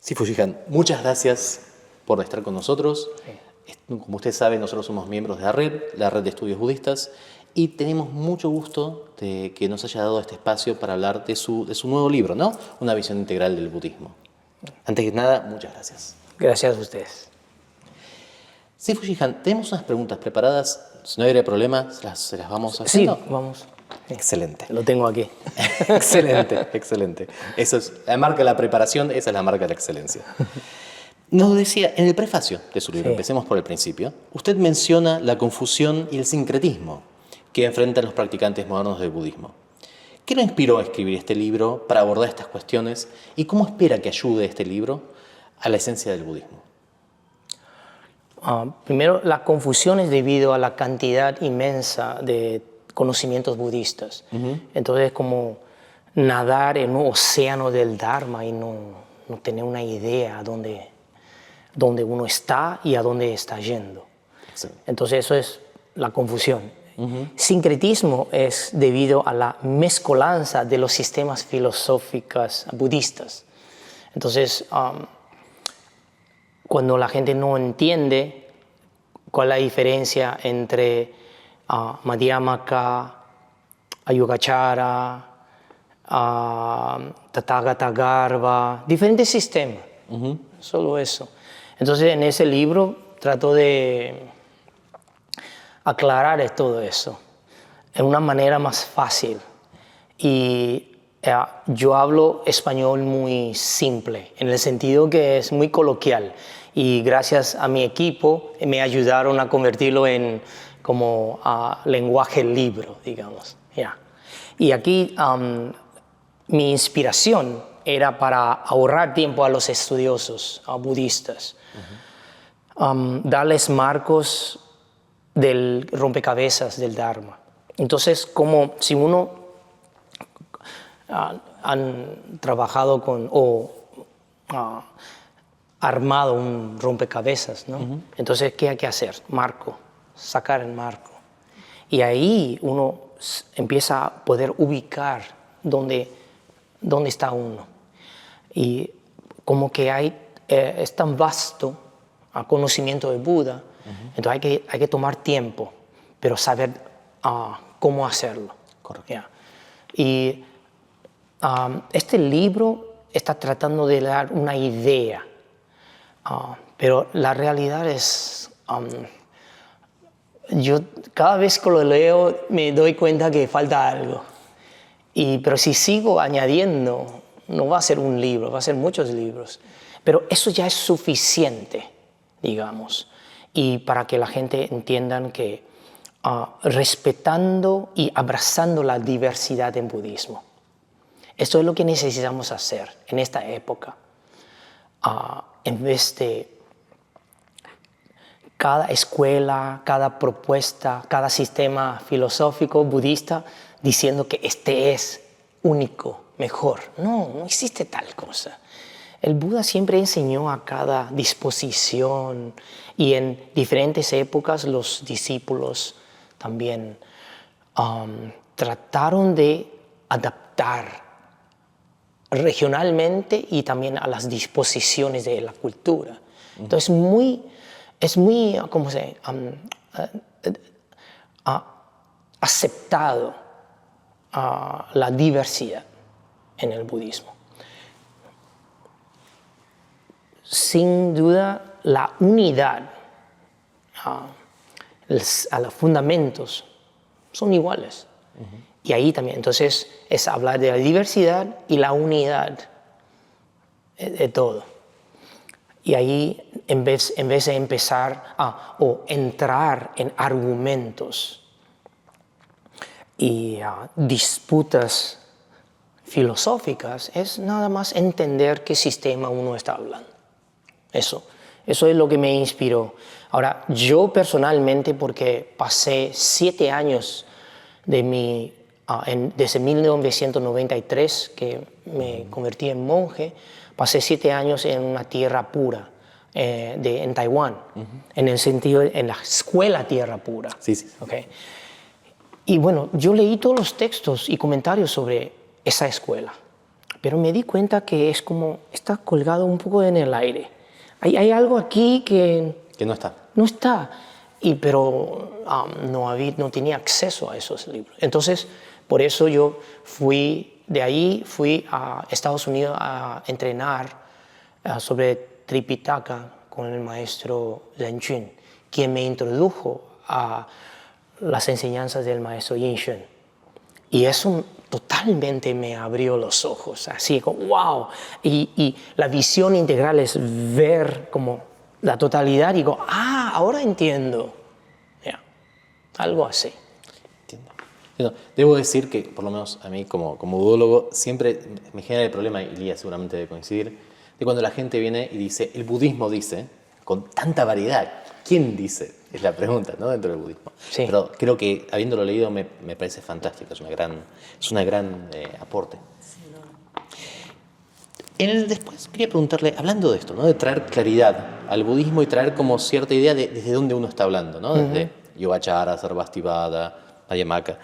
Sifu Jihan, muchas gracias por estar con nosotros. Como usted sabe, nosotros somos miembros de la red de estudios budistas, y tenemos mucho gusto de que nos haya dado este espacio para hablar de su nuevo libro, ¿no? Una visión integral del budismo. Antes que nada, muchas gracias. Gracias a ustedes. Sifu Jihan, tenemos unas preguntas preparadas. Si no hay problema, se las vamos haciendo. Sí, vamos. Excelente. Lo tengo aquí. Excelente, excelente. Eso es la marca de la preparación, esa es la marca de la excelencia. Nos decía, en el prefacio de su libro, empecemos por el principio, usted menciona la confusión y el sincretismo que enfrentan los practicantes modernos del budismo. ¿Qué lo inspiró a escribir este libro para abordar estas cuestiones y cómo espera que ayude este libro a la esencia del budismo? Primero, la confusión es debido a la cantidad inmensa de conocimientos budistas. Entonces, como nadar en un océano del Dharma y no tener una idea dónde uno está y a dónde está yendo. Excelente. Entonces, eso es la confusión. Sincretismo es debido a la mezcolanza de los sistemas filosóficos budistas. Entonces, cuando la gente no entiende cuál es la diferencia entre Madhyamaka, Yogacara, Tathagata Garbha, diferentes sistemas, solo eso. Entonces, en ese libro trato de aclarar todo eso en una manera más fácil. Y yo hablo español muy simple, en el sentido que es muy coloquial. Y gracias a mi equipo me ayudaron a convertirlo en como lenguaje libro, digamos. Y aquí mi inspiración era para ahorrar tiempo a los estudiosos budistas, darles marcos del rompecabezas del Dharma. Entonces, como si uno han trabajado con o armado un rompecabezas, ¿no? Entonces, ¿qué hay que hacer? Marco, sacar el marco. Y ahí uno empieza a poder ubicar dónde está uno. Y como que es tan vasto el conocimiento de Buda, entonces hay que tomar tiempo, pero saber cómo hacerlo. Correcto. Y este libro está tratando de dar una idea, pero la realidad es, yo cada vez que lo leo me doy cuenta que falta algo. Pero si sigo añadiendo, no va a ser un libro, va a ser muchos libros. Pero eso ya es suficiente, digamos. Y para que la gente entienda que respetando y abrazando la diversidad en budismo. Esto es lo que necesitamos hacer en esta época. En vez de cada escuela, cada propuesta, cada sistema filosófico budista diciendo que este es único, mejor. No existe tal cosa. El Buda siempre enseñó a cada disposición, y en diferentes épocas los discípulos también trataron de adaptar regionalmente y también a las disposiciones de la cultura. Entonces es muy ¿cómo se aceptado la diversidad en el budismo. Sin duda, la unidad a los fundamentos son iguales. Y ahí también, entonces, es hablar de la diversidad y la unidad de todo. Y ahí, en vez de empezar o entrar en argumentos y disputas filosóficas, es nada más entender qué sistema uno está hablando. Eso es lo que me inspiró. Ahora, yo personalmente, porque pasé 7 años desde 1993, que me convertí en monje, pasé 7 años en una tierra pura, en Taiwán, en el sentido, en la escuela Tierra Pura. Sí. Okay. Y bueno, yo leí todos los textos y comentarios sobre esa escuela, pero me di cuenta que es como, está colgado un poco en el aire. Hay algo aquí que Que no está. no está, pero no tenía acceso a esos libros. Entonces, por eso yo fui a Estados Unidos a entrenar sobre Tripitaka con el maestro Zen Chun, quien me introdujo a las enseñanzas del maestro Yin Shun. Y eso totalmente me abrió los ojos, así como wow. Y la visión integral es ver como la totalidad y digo, ahora entiendo. Yeah. Algo así. Entiendo. Bueno, debo decir que, por lo menos a mí como budólogo, siempre me genera el problema, y Lía seguramente debe coincidir, de cuando la gente viene y dice, el budismo dice, con tanta variedad, ¿quién dice? Es la pregunta, ¿no? Dentro del budismo. Sí. Pero creo que, habiéndolo leído, me parece fantástico, es una gran aporte. Después quería preguntarle, hablando de esto, ¿no? De traer claridad al budismo y traer como cierta idea de desde dónde uno está hablando, ¿no? Desde Yogacara, Sarvastivada, Ayamaka.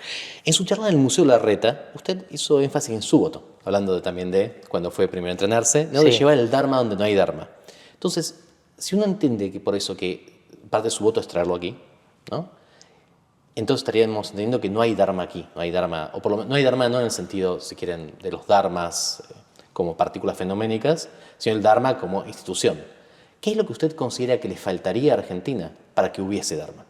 En su charla en el Museo Larreta, usted hizo énfasis en Súboto, hablando también de cuando fue primero a entrenarse, ¿no? De llevar el Dharma donde no hay Dharma. Entonces, si uno entiende que por eso que parte de Súboto es traerlo aquí, ¿no? Entonces estaríamos entendiendo que no hay Dharma aquí, no hay Dharma, o por lo menos no hay Dharma no en el sentido, si quieren, de los Dharmas como partículas fenoménicas, sino el Dharma como institución. ¿Qué es lo que usted considera que le faltaría a Argentina para que hubiese Dharma?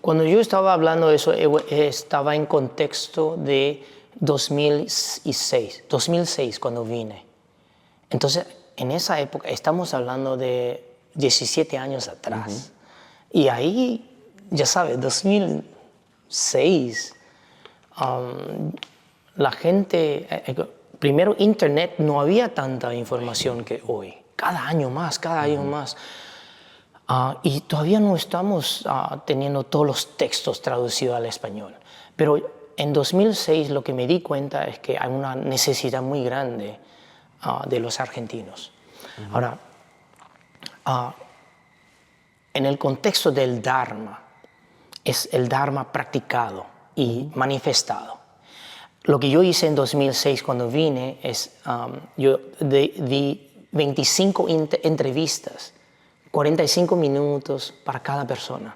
Cuando yo estaba hablando de eso, estaba en contexto de 2006 cuando vine. Entonces, en esa época, estamos hablando de 17 años atrás. Y ahí, ya sabes, 2006, la gente, primero Internet, no había tanta información que hoy. Cada año más. Y todavía no estamos teniendo todos los textos traducidos al español. Pero en 2006 lo que me di cuenta es que hay una necesidad muy grande de los argentinos. Ahora, en el contexto del Dharma, es el Dharma practicado y manifestado. Lo que yo hice en 2006 cuando vine es, yo di 25 entrevistas, 45 minutos para cada persona,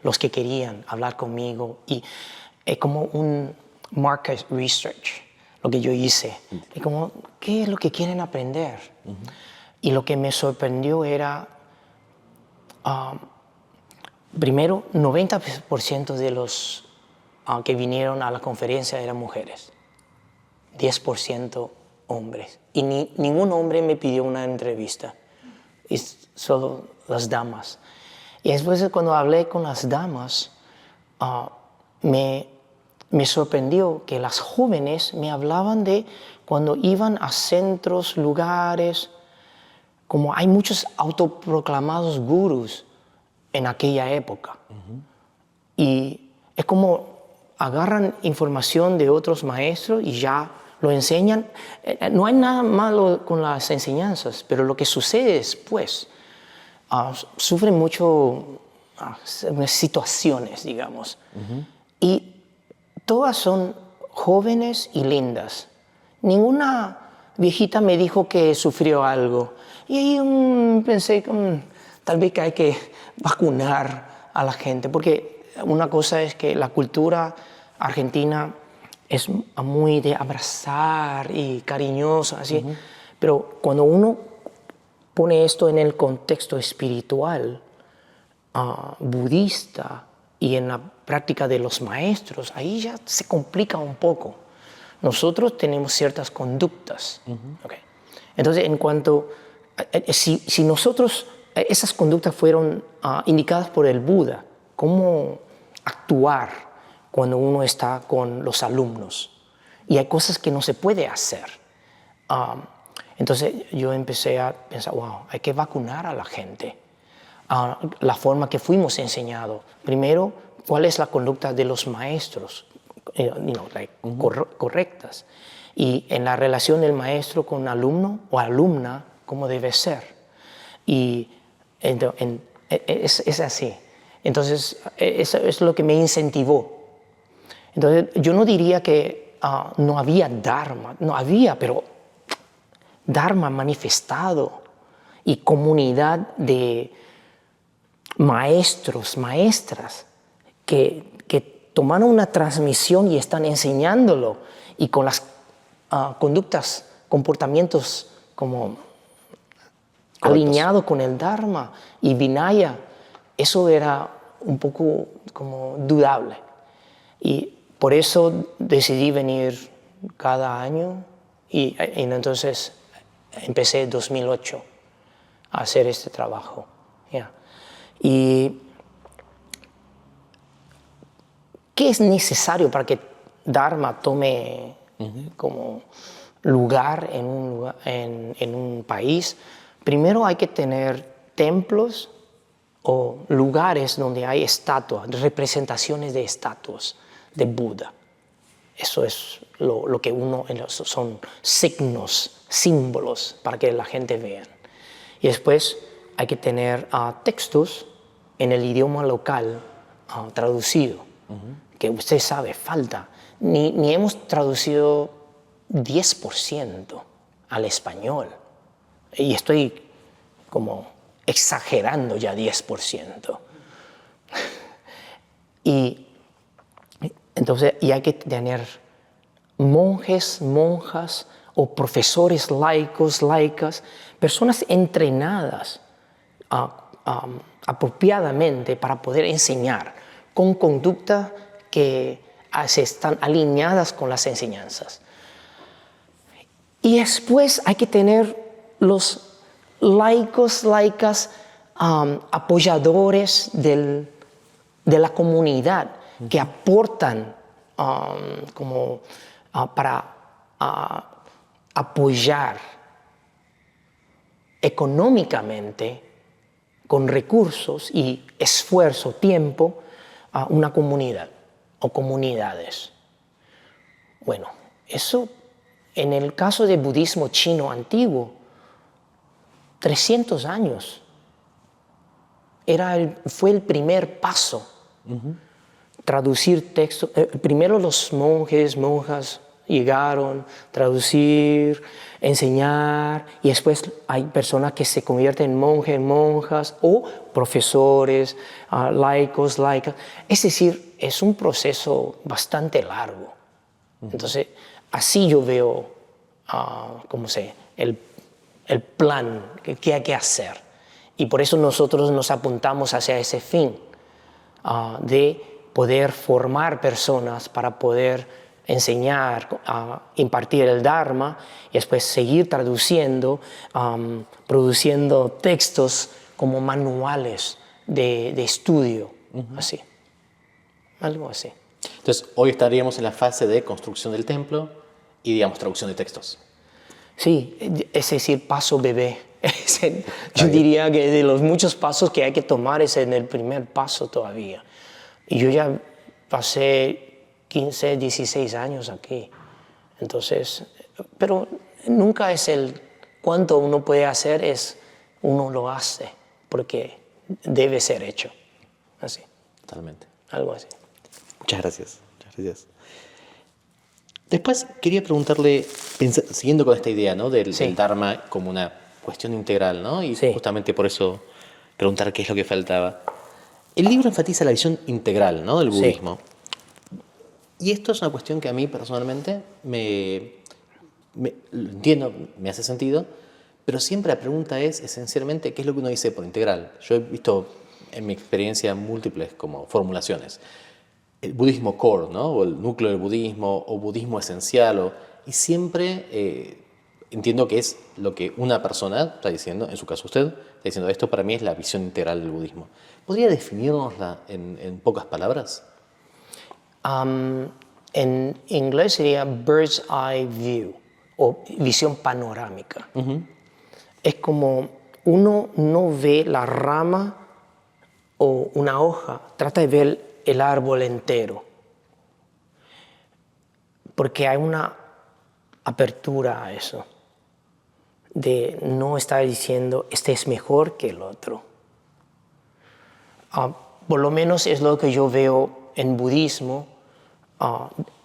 los que querían hablar conmigo. Y es como un market research, lo que yo hice. Y como, ¿qué es lo que quieren aprender? Y lo que me sorprendió era, primero, 90% de los que vinieron a la conferencia eran mujeres, 10% hombres. Y ningún hombre me pidió una entrevista, es solo las damas. Y después cuando hablé con las damas, me sorprendió que las jóvenes me hablaban de cuando iban a centros, lugares, como hay muchos autoproclamados gurús en aquella época. Y es como agarran información de otros maestros y ya lo enseñan. No hay nada malo con las enseñanzas, pero lo que sucede después, sufren mucho situaciones, digamos. Y todas son jóvenes y lindas. Ninguna viejita me dijo que sufrió algo. Y ahí pensé, tal vez que hay que vacunar a la gente, porque una cosa es que la cultura argentina es muy de abrazar y cariñosa, así. Pero cuando uno pone esto en el contexto espiritual, budista y en la práctica de los maestros, ahí ya se complica un poco. Nosotros tenemos ciertas conductas. Okay. Entonces, en cuanto, si nosotros, esas conductas fueron indicadas por el Buda, cómo actuar cuando uno está con los alumnos. Y hay cosas que no se puede hacer. Entonces yo empecé a pensar, wow, hay que vacunar a la gente. La forma que fuimos enseñados. Primero, ¿cuál es la conducta de los maestros? Correctas. Y en la relación del maestro con alumno o alumna, ¿cómo debe ser? Y es así. Entonces, eso es lo que me incentivó. Entonces, yo no diría que no había Dharma, no había, pero Dharma manifestado y comunidad de maestros, maestras que tomaron una transmisión y están enseñándolo y con las conductas, comportamientos como alineados con el Dharma y Vinaya. Eso era un poco como dudable. Y por eso decidí venir cada año y entonces empecé en 2008 a hacer este trabajo. Yeah. ¿Y qué es necesario para que Dharma tome como lugar en un país? Primero hay que tener templos o lugares donde hay estatuas, representaciones de estatuas de Buda. Eso es lo que son signos, símbolos para que la gente vea. Y después hay que tener textos en el idioma local traducido, que usted sabe, falta. Ni hemos traducido 10% al español. Y estoy como exagerando ya 10%. Y entonces hay que tener monjes, monjas o profesores laicos, laicas, personas entrenadas apropiadamente para poder enseñar con conducta que se están alineadas con las enseñanzas. Y después hay que tener los laicos, laicas, apoyadores de la comunidad que aportan para apoyar económicamente con recursos y esfuerzo, tiempo, a una comunidad o comunidades. Bueno, eso en el caso del budismo chino antiguo, 300 años fue el primer paso. Traducir textos. Primero los monjes, monjas llegaron, traducir, enseñar, y después hay personas que se convierten en monjes, monjas o profesores, laicos, laicas. Es decir, es un proceso bastante largo. Entonces, así yo veo el plan que hay que hacer. Y por eso nosotros nos apuntamos hacia ese fin, de poder formar personas para poder enseñar, impartir el Dharma y después seguir traduciendo, produciendo textos como manuales de estudio, así, algo así. Entonces, hoy estaríamos en la fase de construcción del templo y, digamos, traducción de textos. Sí, es decir, paso bebé. Yo diría que de los muchos pasos que hay que tomar es en el primer paso todavía. Y yo ya pasé 15, 16 años aquí. Entonces, pero nunca es el cuánto uno puede hacer, es uno lo hace, porque debe ser hecho. Así. Totalmente. Algo así. Muchas gracias. Muchas gracias. Después quería preguntarle, siguiendo con esta idea, ¿no? del Dharma como una cuestión integral, ¿no? Y justamente por eso preguntar qué es lo que faltaba. El libro enfatiza la visión integral, ¿no? del budismo. Y esto es una cuestión que a mí personalmente lo entiendo, me hace sentido, pero siempre la pregunta es esencialmente qué es lo que uno dice por integral. Yo he visto en mi experiencia múltiples como formulaciones. El budismo core, ¿no? O el núcleo del budismo, o budismo esencial, y siempre entiendo que es lo que una persona está diciendo, en su caso usted, está diciendo, esto para mí es la visión integral del budismo. ¿Podría definirnosla en pocas palabras? En inglés sería bird's eye view, o visión panorámica. Es como uno no ve la rama o una hoja, trata de ver el árbol entero, porque hay una apertura a eso, de no estar diciendo este es mejor que el otro. Por lo menos es lo que yo veo en budismo.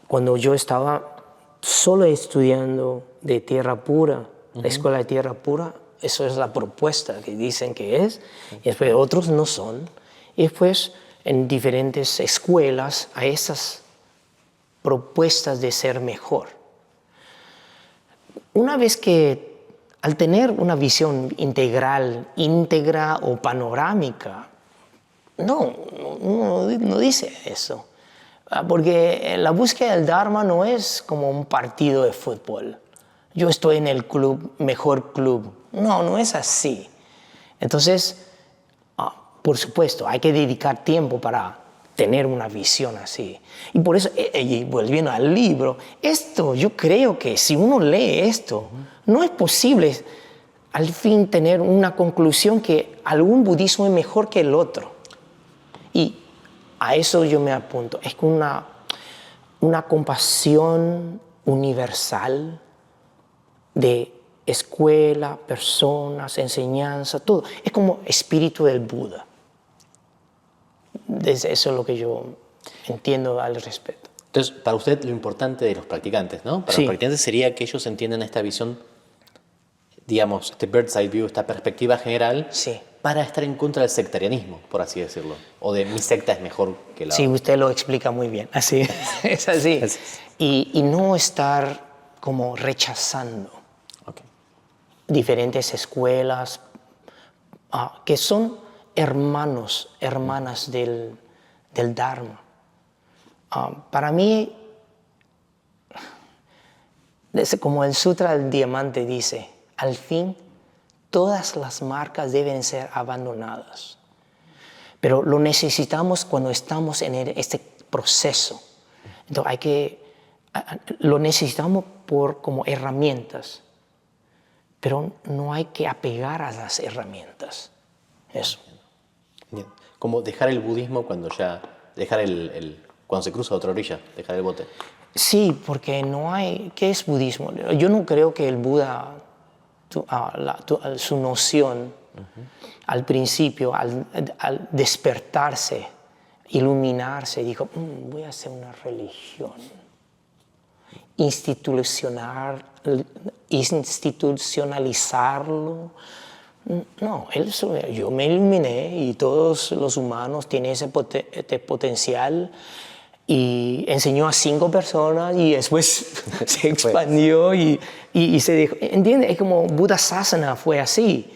Cuando yo estaba solo estudiando de tierra pura, la escuela de tierra pura, eso es la propuesta que dicen que es, y después otros no son, y después en diferentes escuelas hay esas propuestas de ser mejor. Una vez que al tener una visión integral, íntegra o panorámica, no dice eso. Porque la búsqueda del Dharma no es como un partido de fútbol. Yo estoy en el club, mejor club. No es así. Entonces, por supuesto, hay que dedicar tiempo para tener una visión así. Y por eso, y volviendo al libro, esto, yo creo que si uno lee esto, no es posible al fin tener una conclusión que algún budismo es mejor que el otro. Y a eso yo me apunto. Es una compasión universal de escuela, personas, enseñanza, todo. Es como espíritu del Buda. Eso es lo que yo entiendo al respecto. Entonces, para usted lo importante de los practicantes, ¿no? Para Sí. los practicantes sería que ellos entiendan esta visión, digamos, este bird's eye view, esta perspectiva general, Sí. para estar en contra del sectarianismo, por así decirlo. O de mi secta es mejor que la Sí, otra. usted lo explica muy bien. Así es así. Así es. Y no estar como rechazando Ok. diferentes escuelas que son hermanas del Dharma. Para mí, como el Sutra del Diamante dice, al fin todas las marcas deben ser abandonadas. Pero lo necesitamos cuando estamos en este proceso. Entonces lo necesitamos como herramientas, pero no hay que apegar a las herramientas. Eso. Bien. Como dejar el budismo cuando ya... cuando se cruza a otra orilla, dejar el bote. Sí, porque no hay... ¿Qué es budismo? Yo no creo que el Buda, su noción, al principio, al despertarse, iluminarse, dijo, voy a hacer una religión. Institucionalizarlo. No, yo me iluminé y todos los humanos tienen ese potencial, y enseñó a 5 personas y después se expandió y se dijo, ¿entiendes? Es como Buddhasasana fue así.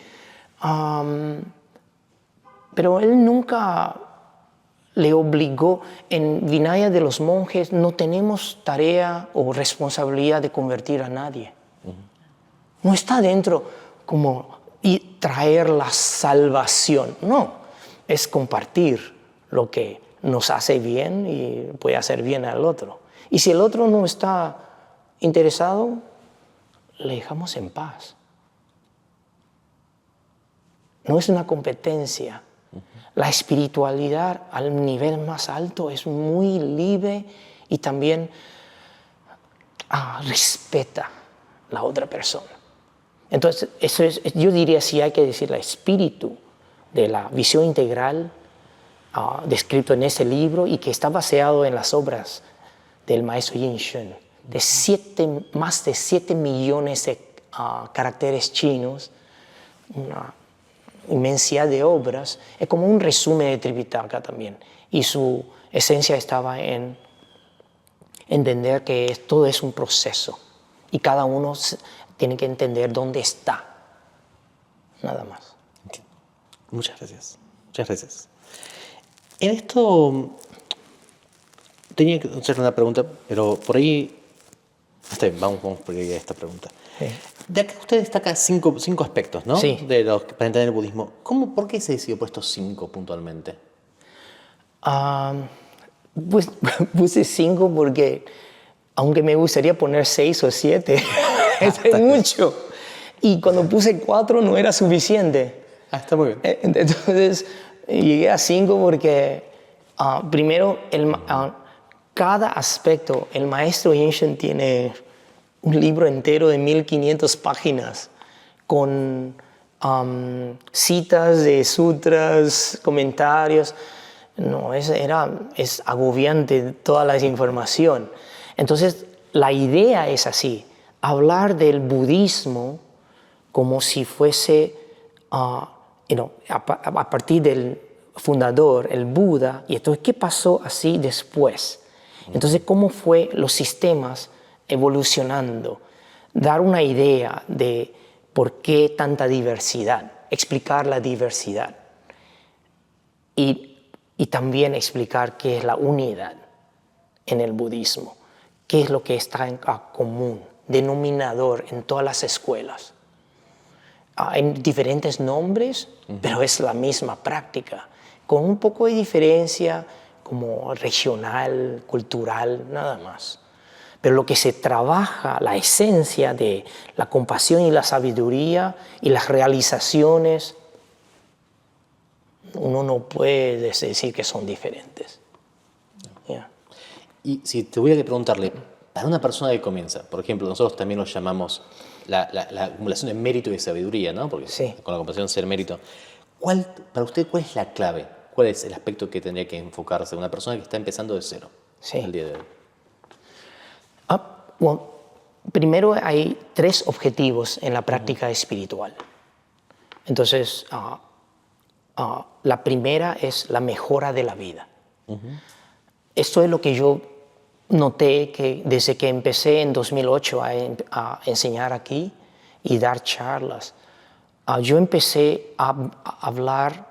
Pero él nunca le obligó. En Vinaya de los monjes no tenemos tarea o responsabilidad de convertir a nadie. No está dentro como y traer la salvación. No, es compartir lo que nos hace bien y puede hacer bien al otro. Y si el otro no está interesado, le dejamos en paz. No es una competencia. La espiritualidad al nivel más alto es muy libre y también respeta a la otra persona. Entonces, eso es, yo diría, sí hay que decir, el espíritu de la visión integral descrito en ese libro y que está basado en las obras del maestro Yin Shun, de más de 7 millones de caracteres chinos, una inmensidad de obras. Es como un resumen de Tripitaka también. Y su esencia estaba en entender que todo es un proceso y cada uno tiene que entender dónde está. Nada más. Entiendo. Muchas gracias. Muchas gracias. En esto tenía que hacer una pregunta, pero por ahí... Está bien, vamos por ahí a esta pregunta. Sí. De acá usted destaca cinco aspectos, ¿no? Sí. De los para entender el budismo. ¿Por qué se decidió por estos 5 puntualmente? Pues puse 5 porque, aunque me gustaría poner 6 o 7, es mucho. Y cuando puse 4 no era suficiente. Está muy bien. Entonces llegué a 5 porque, primero, cada aspecto, el maestro Yin Shun tiene un libro entero de 1500 páginas con citas de sutras, comentarios. No, es agobiante toda la información. Entonces, la idea es así, hablar del budismo como si fuese, a partir del fundador, el Buda, y entonces, ¿qué pasó así después? Entonces, ¿cómo fue los sistemas evolucionando? Dar una idea de por qué tanta diversidad, explicar la diversidad y también explicar qué es la unidad en el budismo, qué es lo que está en común, denominador en todas las escuelas. Hay diferentes nombres, pero es la misma práctica, con un poco de diferencia como regional, cultural, nada más. Pero lo que se trabaja, la esencia de la compasión y la sabiduría y las realizaciones, uno no puede decir que son diferentes. Yeah. Y si tuviera que preguntarle, para una persona que comienza, por ejemplo, nosotros también lo llamamos la acumulación de mérito y de sabiduría, ¿no? Porque Sí. con la compasión ser mérito. Para usted, ¿cuál es la clave? ¿Cuál es el aspecto que tendría que enfocarse una persona que está empezando de cero el día de hoy? Bueno, primero hay 3 objetivos en la práctica espiritual. Entonces, la primera es la mejora de la vida. Esto es lo que yo noté que desde que empecé en 2008 a enseñar aquí y dar charlas. Yo empecé a hablar,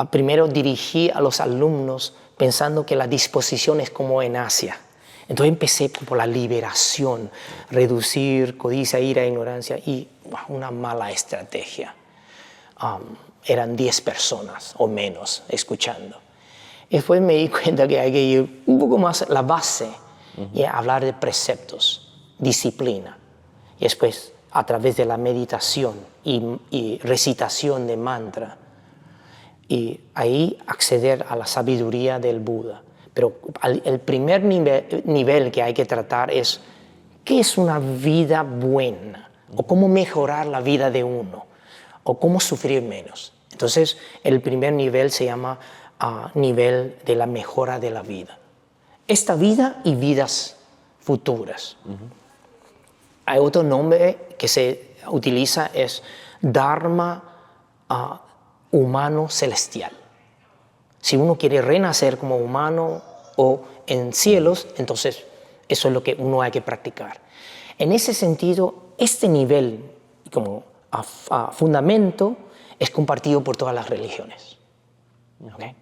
primero dirigí a los alumnos pensando que la disposición es como en Asia. Entonces empecé por la liberación, reducir codicia, ira, ignorancia y una mala estrategia. Eran 10 personas o menos escuchando. Después me di cuenta que hay que ir un poco más a la base y hablar de preceptos, disciplina. Y después, a través de la meditación y recitación de mantra, y ahí acceder a la sabiduría del Buda. Pero el primer nivel que hay que tratar es qué es una vida buena, o cómo mejorar la vida de uno, o cómo sufrir menos. Entonces, el primer nivel se llama nivel de la mejora de la vida. Esta vida y vidas futuras. Hay otro nombre que se utiliza, es Dharma humano celestial. Si uno quiere renacer como humano o en cielos, entonces eso es lo que uno hay que practicar. En ese sentido, este nivel como fundamento es compartido por todas las religiones. ¿Okay?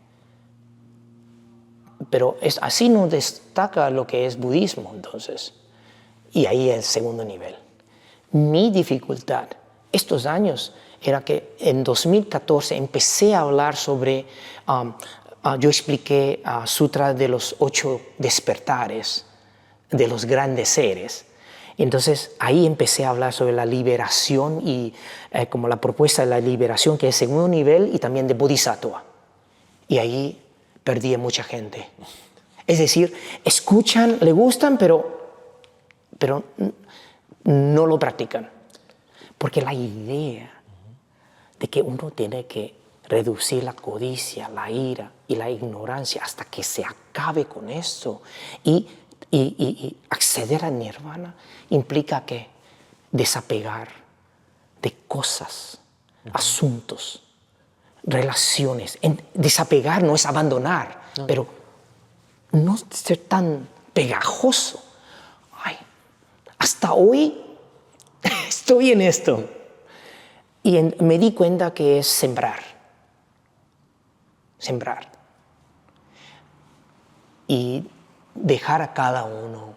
Pero así no destaca lo que es budismo, entonces. Y ahí es el segundo nivel. Mi dificultad estos años era que en 2014 empecé a hablar sobre, yo expliqué Sutra de los 8 despertares de los grandes seres. Entonces ahí empecé a hablar sobre la liberación y como la propuesta de la liberación, que es segundo nivel, y también de Bodhisattva. Y ahí perdí a mucha gente. Es decir, escuchan, le gustan, pero no lo practican. Porque la idea de que uno tiene que reducir la codicia, la ira y la ignorancia hasta que se acabe con esto y acceder al nirvana implica que desapegar de cosas, asuntos, relaciones. Desapegar no es abandonar, pero no ser tan pegajoso. Ay, hasta hoy estoy en esto. Y me di cuenta que es sembrar. Sembrar. Y dejar a cada uno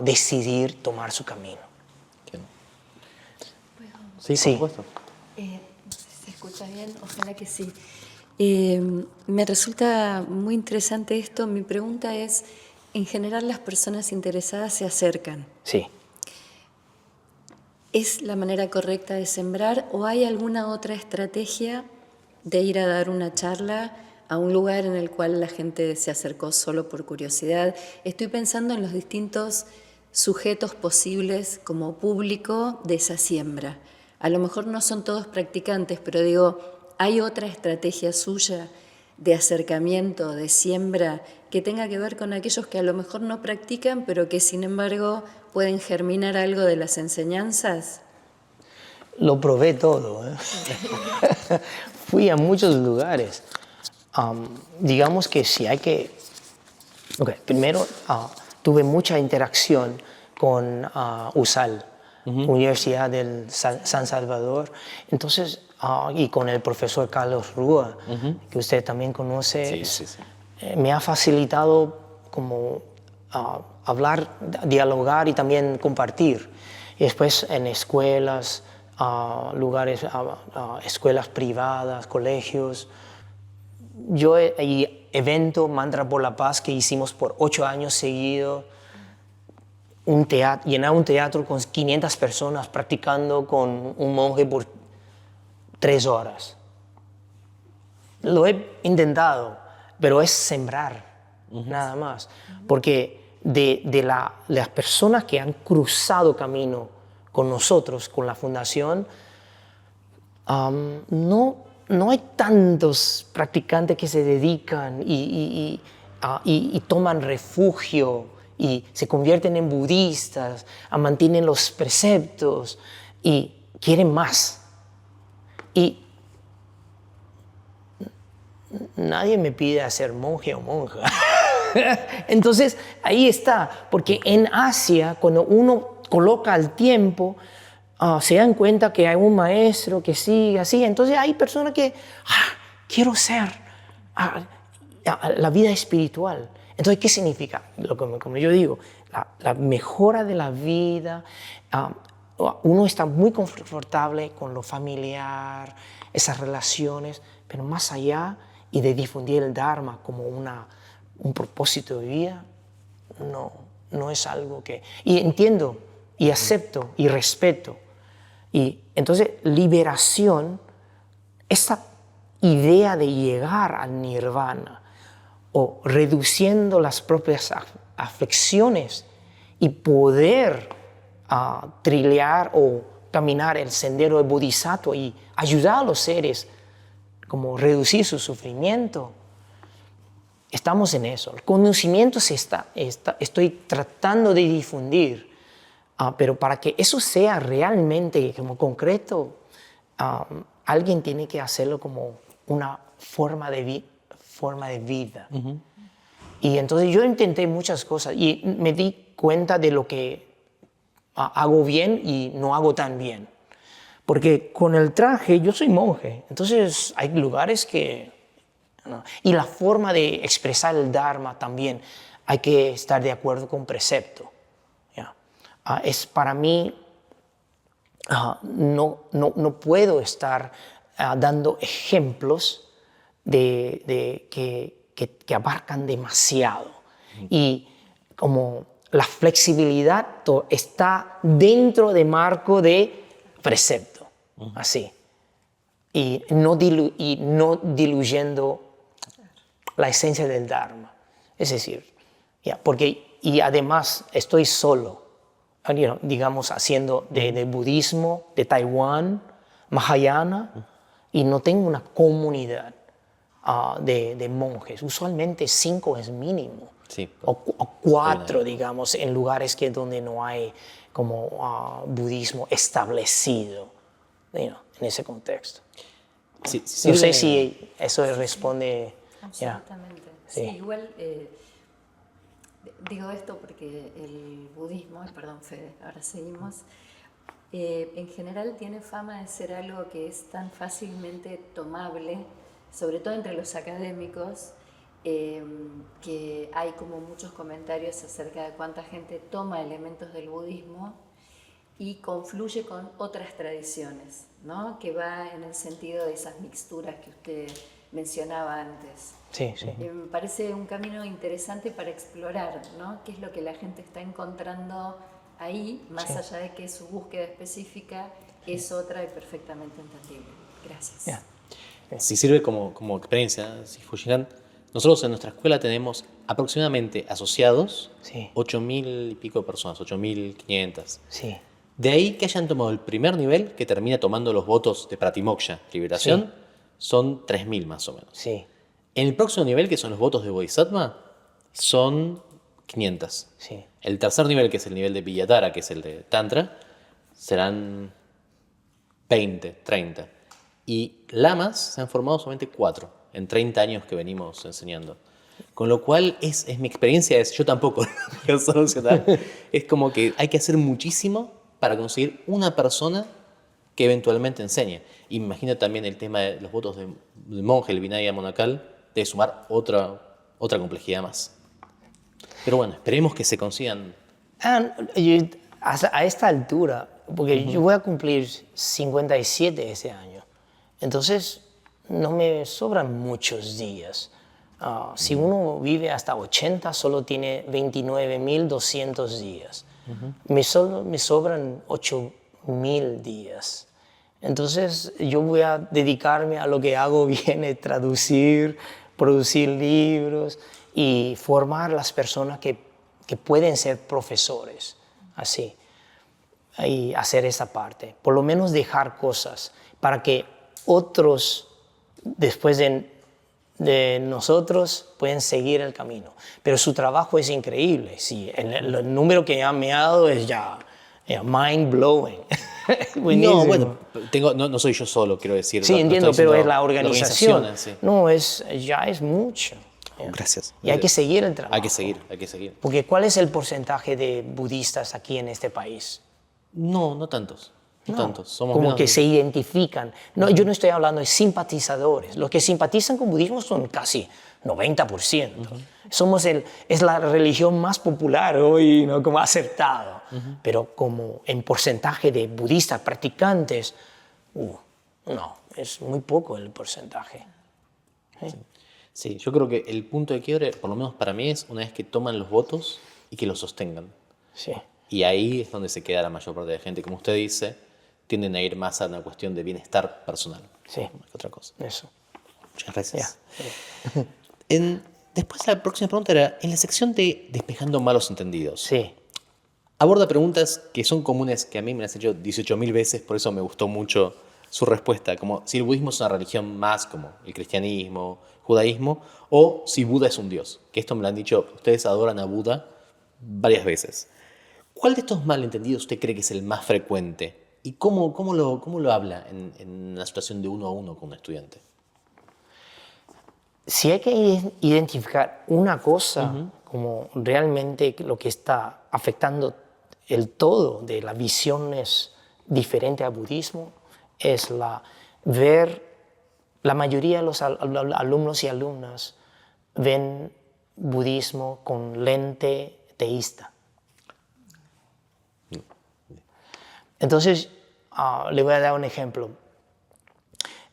decidir tomar su camino. Sí, Sí. por supuesto. No sé si se escucha bien, ojalá que sí. Me resulta muy interesante esto. Mi pregunta es, en general las personas interesadas se acercan. Sí. ¿Es la manera correcta de sembrar o hay alguna otra estrategia de ir a dar una charla a un lugar en el cual la gente se acercó solo por curiosidad? Estoy pensando en los distintos sujetos posibles como público de esa siembra. A lo mejor no son todos practicantes, pero digo, ¿hay otra estrategia suya de acercamiento, de siembra que tenga que ver con aquellos que a lo mejor no practican, pero que sin embargo pueden germinar algo de las enseñanzas? Lo probé todo. Fui a muchos lugares. Digamos que si hay que... primero, tuve mucha interacción con USAL, Universidad del San Salvador. Entonces, y con el profesor Carlos Rúa, que usted también conoce. Sí. Me ha facilitado como hablar, dialogar y también compartir. Y después en escuelas, lugares, escuelas privadas, colegios. Y evento Mantra por la Paz que hicimos por 8 años seguidos, llenar un teatro con 500 personas practicando con un monje por 3 horas. Lo he intentado, pero es sembrar, nada más. Porque de las personas que han cruzado camino con nosotros, con la fundación, no hay tantos practicantes que se dedican y toman refugio y se convierten en budistas, mantienen los preceptos y quieren más. Y nadie me pide ser monje o monja. Entonces, ahí está, porque en Asia, cuando uno coloca el tiempo, se dan cuenta que hay un maestro que sigue así. Entonces hay personas que, quiero ser la vida espiritual. Entonces, ¿qué significa? Como yo digo, la mejora de la vida. Uno está muy confortable con lo familiar, esas relaciones, pero más allá y de difundir el Dharma como un propósito de vida, no es algo que... Y entiendo, y acepto, y respeto. Y entonces, liberación, esa idea de llegar al nirvana o reduciendo las propias aflicciones y poder trilear o caminar el sendero del bodhisattva y ayudar a los seres como reducir su sufrimiento. Estamos en eso. El conocimiento estoy tratando de difundir. Pero para que eso sea realmente como concreto, alguien tiene que hacerlo como una forma de vida. Y entonces yo intenté muchas cosas y me di cuenta de lo que hago bien y no hago tan bien. Porque con el traje, yo soy monje, entonces hay lugares que... ¿no? Y la forma de expresar el Dharma también hay que estar de acuerdo con precepto. Es para mí, no puedo estar dando ejemplos que abarcan demasiado. Y como la flexibilidad está dentro de marco de precepto, así. Y no diluyendo la esencia del Dharma. Es decir, y además estoy solo. Digamos, haciendo de budismo, de Taiwán, Mahayana, y no tengo una comunidad de monjes. Usualmente 5 es mínimo, sí, o 4, digamos, en lugares donde no hay como budismo establecido, en ese contexto. Sí, no sé si eso responde. Absolutamente. Sí, igual... Digo esto porque el budismo, perdón Fede, ahora seguimos, en general tiene fama de ser algo que es tan fácilmente tomable, sobre todo entre los académicos, que hay como muchos comentarios acerca de cuánta gente toma elementos del budismo y confluye con otras tradiciones, ¿no? Que va en el sentido de esas mixturas que usted mencionaba antes. Sí. Me parece un camino interesante para explorar, ¿no? Qué es lo que la gente está encontrando ahí, más allá de que su búsqueda específica es otra y perfectamente entendible. Gracias. Si sirve como experiencia, si Fushigan, nosotros en nuestra escuela tenemos aproximadamente asociados 8.000 y pico de personas, 8.500. Sí. De ahí que hayan tomado el primer nivel, que termina tomando los votos de Pratimoksha, liberación, son 3.000 más o menos. Sí. En el próximo nivel, que son los votos de Bodhisattva, son 500. Sí. El tercer nivel, que es el nivel de Villatara, que es el de Tantra, serán 20, 30. Y lamas se han formado solamente 4 en 30 años que venimos enseñando. Con lo cual, es mi experiencia yo tampoco lo voy a solucionar. Es como que hay que hacer muchísimo para conseguir una persona que eventualmente enseñe. Y me imagino también el tema de los votos del monje, el Vinaya monacal, de sumar otra complejidad más. Pero bueno, esperemos que se consigan. A esta altura, porque yo voy a cumplir 57 ese año, entonces no me sobran muchos días. Si uno vive hasta 80, solo tiene 29.200 días. Me sobran 8.000 días. Entonces yo voy a dedicarme a lo que hago bien, es traducir, producir libros y formar las personas que pueden ser profesores, así, y hacer esa parte. Por lo menos dejar cosas para que otros, después de nosotros, pueden seguir el camino. Pero su trabajo es increíble. Sí, el número que me ha dado es ya mind-blowing. No, bueno, no soy yo solo, quiero decir. Sí, entiendo, pero es la organización. Sí. No, ya es mucho. Gracias. Y hay que seguir el trabajo. Hay que seguir. Porque ¿cuál es el porcentaje de budistas aquí en este país? No tantos. No tantos. Somos como menos que se identifican. No, yo no estoy hablando de simpatizadores. Los que simpatizan con budismo son casi 90%. Es la religión más popular hoy, ¿no? Como aceptado. Pero como en porcentaje de budistas practicantes, no, es muy poco el porcentaje. Sí, yo creo que el punto de quiebre, por lo menos para mí, es una vez que toman los votos y que los sostengan. Sí. Y ahí es donde se queda la mayor parte de la gente. Como usted dice, tienden a ir más a una cuestión de bienestar personal. Sí. Más que otra cosa. Eso. Muchas gracias. Después la próxima pregunta era, en la sección de despejando malos entendidos. Sí. Aborda preguntas que son comunes, que a mí me las han hecho 18.000 veces, por eso me gustó mucho su respuesta. Como si el budismo es una religión más como el cristianismo, judaísmo, o si Buda es un dios. Que esto me lo han dicho, ustedes adoran a Buda varias veces. ¿Cuál de estos malentendidos usted cree que es el más frecuente? ¿Y cómo lo habla en una situación de 1 a 1 con un estudiante? Si hay que identificar una cosa como realmente lo que está afectando el todo de las visiones diferentes al budismo, es ver la mayoría de los alumnos y alumnas ven budismo con lente teísta. Entonces, le voy a dar un ejemplo.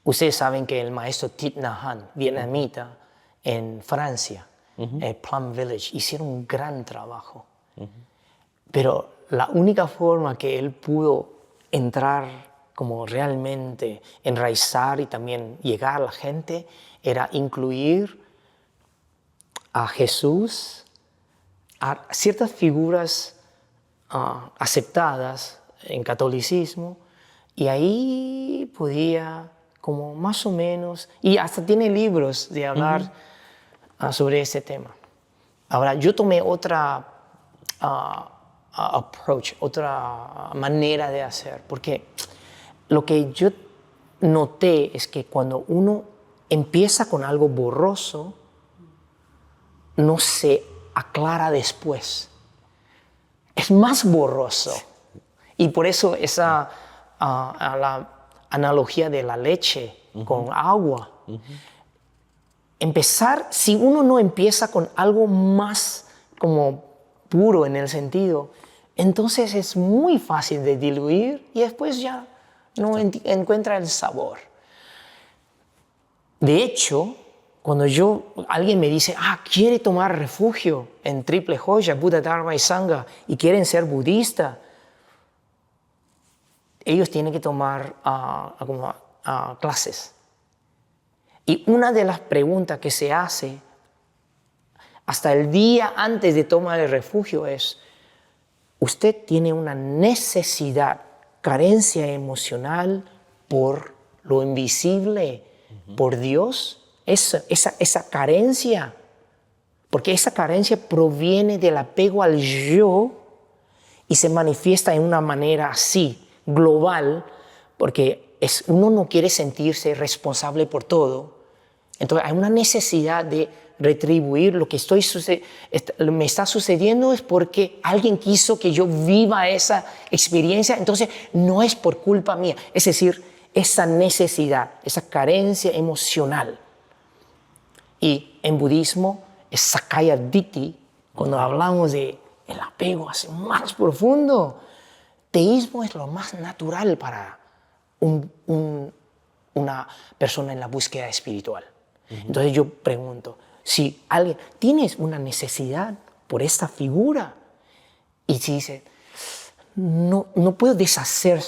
Ustedes saben que el maestro Thich Nhat Hanh, vietnamita, en Francia, en Plum Village, hicieron un gran trabajo. Pero la única forma que él pudo entrar como realmente enraizar y también llegar a la gente era incluir a Jesús, a ciertas figuras aceptadas en catolicismo, y ahí podía como más o menos, y hasta tiene libros de hablar sobre ese tema. Ahora, yo tomé otra approach, otra manera de hacer, porque lo que yo noté es que cuando uno empieza con algo borroso, no se aclara después. Es más borroso. Y por eso esa la analogía de la leche con agua. Si uno no empieza con algo más como puro en el sentido, entonces es muy fácil de diluir y después ya no encuentra el sabor. De hecho, cuando alguien me dice, quiere tomar refugio en Triple Joya, Buda, Dharma y Sangha, y quieren ser budistas, ellos tienen que tomar clases. Y una de las preguntas que se hace hasta el día antes de tomar el refugio es, ¿usted tiene una necesidad, carencia emocional por lo invisible, por Dios? Esa carencia. Porque esa carencia proviene del apego al yo y se manifiesta en una manera así, global, porque uno no quiere sentirse responsable por todo. Entonces hay una necesidad de retribuir lo que me está sucediendo es porque alguien quiso que yo viva esa experiencia, entonces no es por culpa mía. Es decir, esa necesidad, esa carencia emocional. Y en budismo es Sakaya Ditti, cuando hablamos de el apego así más profundo. Teísmo es lo más natural para una persona en la búsqueda espiritual. Entonces yo pregunto, si alguien tienes una necesidad por esta figura y si dice, no puedo deshacer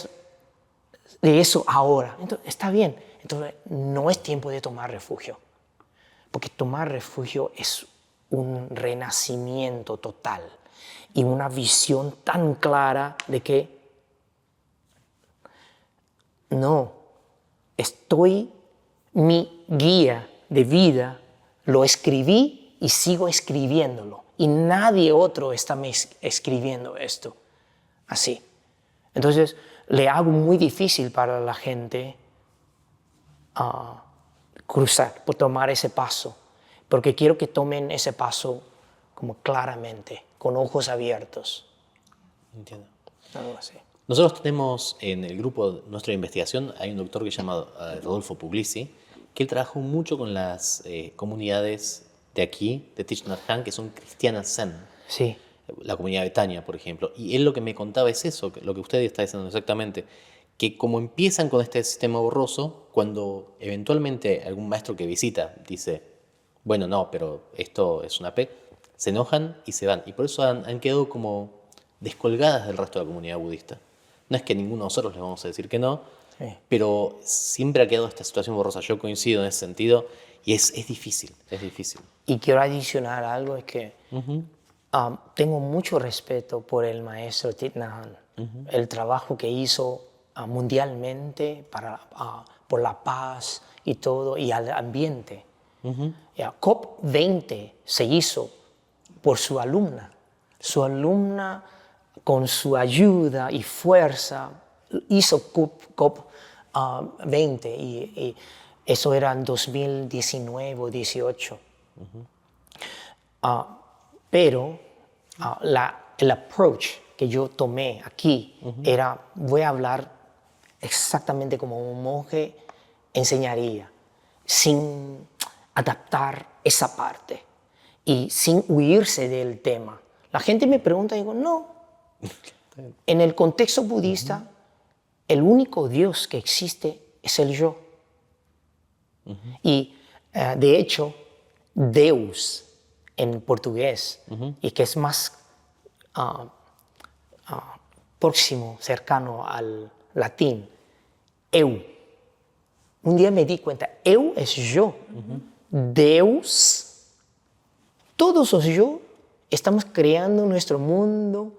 de eso ahora, entonces está bien, entonces no es tiempo de tomar refugio, porque tomar refugio es un renacimiento total y una visión tan clara de que no, mi guía de vida lo escribí y sigo escribiéndolo. Y nadie otro está escribiendo esto así. Entonces, le hago muy difícil para la gente cruzar, por tomar ese paso. Porque quiero que tomen ese paso como claramente, con ojos abiertos. Entiendo. Algo así. Nosotros tenemos en el grupo nuestra investigación, hay un doctor que se llama Rodolfo Puglisi, que él trabajó mucho con las comunidades de aquí, de Thich Nhat Hanh, que son cristianas zen. Sí. La comunidad de Tanya, por ejemplo. Y él lo que me contaba es eso, lo que usted está diciendo exactamente, que como empiezan con este sistema borroso, cuando eventualmente algún maestro que visita dice, bueno, no, pero esto es una P, se enojan y se van. Y por eso han quedado como descolgadas del resto de la comunidad budista. No es que ninguno de nosotros les vamos a decir que no, sí, pero siempre ha quedado esta situación borrosa. Yo coincido en ese sentido y es difícil, es difícil. Y quiero adicionar algo, es que tengo mucho respeto por el maestro Thich Nhat Hanh, el trabajo que hizo mundialmente por la paz y todo, y al ambiente. COP20 se hizo por su alumna. Su alumna, con su ayuda y fuerza, hizo COP20 y eso era en 2019 o 2018. Pero el approach que yo tomé aquí era, voy a hablar exactamente como un monje enseñaría, sin adaptar esa parte y sin huirse del tema. La gente me pregunta y digo, no. En el contexto budista, el único Dios que existe es el yo. Y de hecho, Deus en portugués, y que es más próximo, cercano al latín, eu. Un día me di cuenta, eu es yo. Deus, todos los yo, estamos creando nuestro mundo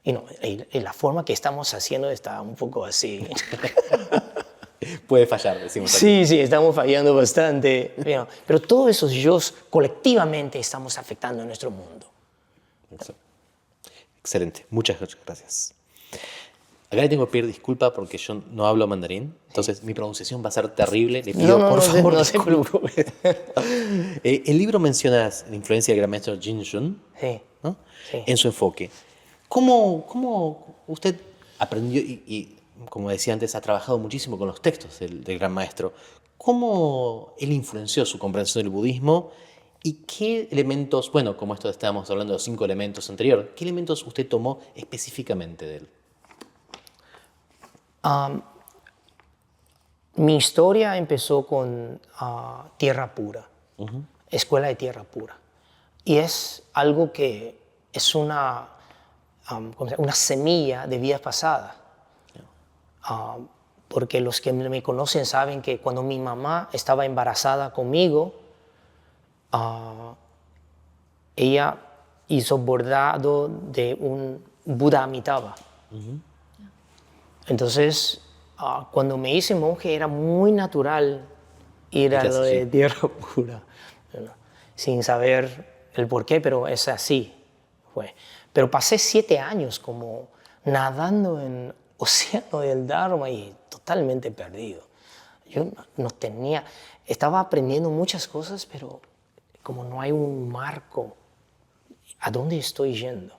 y la forma que estamos haciendo está un poco así. Puede fallar, decimos aquí. Sí, estamos fallando bastante. Pero todos esos yo colectivamente estamos afectando a nuestro mundo. Excelente, muchas gracias. Acá le tengo que pedir disculpa porque yo no hablo mandarín, entonces mi pronunciación va a ser terrible. Le pido por favor. No se preocupe. El libro menciona la influencia del gran maestro Jin Shun, ¿no? Sí. En su enfoque. ¿Cómo usted aprendió y, como decía antes, ha trabajado muchísimo con los textos del gran maestro? ¿Cómo él influenció su comprensión del budismo? ¿Y qué elementos, bueno, como esto estábamos hablando de los 5 elementos anteriores, qué elementos usted tomó específicamente de él? Mi historia empezó con Tierra Pura, Escuela de Tierra Pura. Y es algo que es una semilla de vida pasada. Porque los que me conocen saben que cuando mi mamá estaba embarazada conmigo, ella hizo bordado de un Buda Amitabha. Entonces, cuando me hice monje era muy natural ir a lo de Tierra Pura, sin saber el por qué, pero es así. Pero pasé 7 años como nadando en el océano del Dharma y totalmente perdido. Yo no tenía, estaba aprendiendo muchas cosas, pero como no hay un marco, ¿a dónde estoy yendo?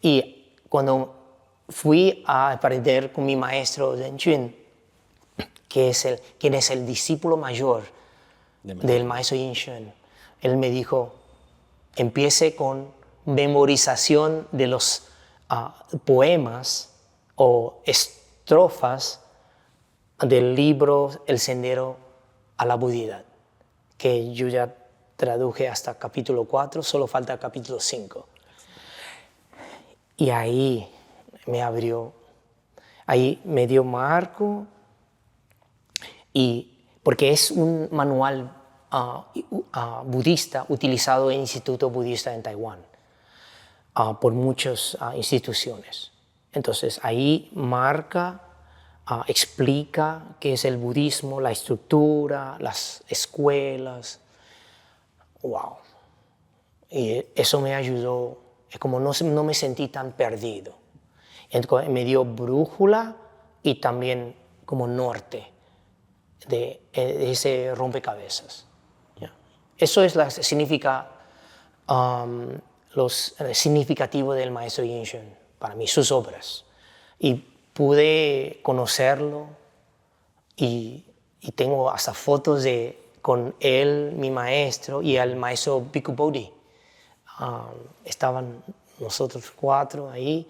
Y cuando fui a aprender con mi maestro Zen Jun, quien es el discípulo mayor del maestro Yin Shen, él me dijo, empiece con memorización de los poemas o estrofas del libro El Sendero a la Budidad, que yo ya traduje hasta capítulo 4, solo falta capítulo 5. Y ahí me abrió, ahí me dio marco, y porque es un manual budista utilizado en el Instituto Budista en Taiwán por muchas instituciones. Entonces ahí marca, explica qué es el budismo, la estructura, las escuelas. ¡Wow! Y eso me ayudó, es como no me sentí tan perdido. Entonces, me dio brújula y también como norte de ese rompecabezas. ¿Ya? Eso es significa significativo del maestro Yin Shen para mí, sus obras. Y pude conocerlo y tengo hasta fotos con él, mi maestro, y el maestro Bhikkhu Bodhi. Estaban nosotros 4 ahí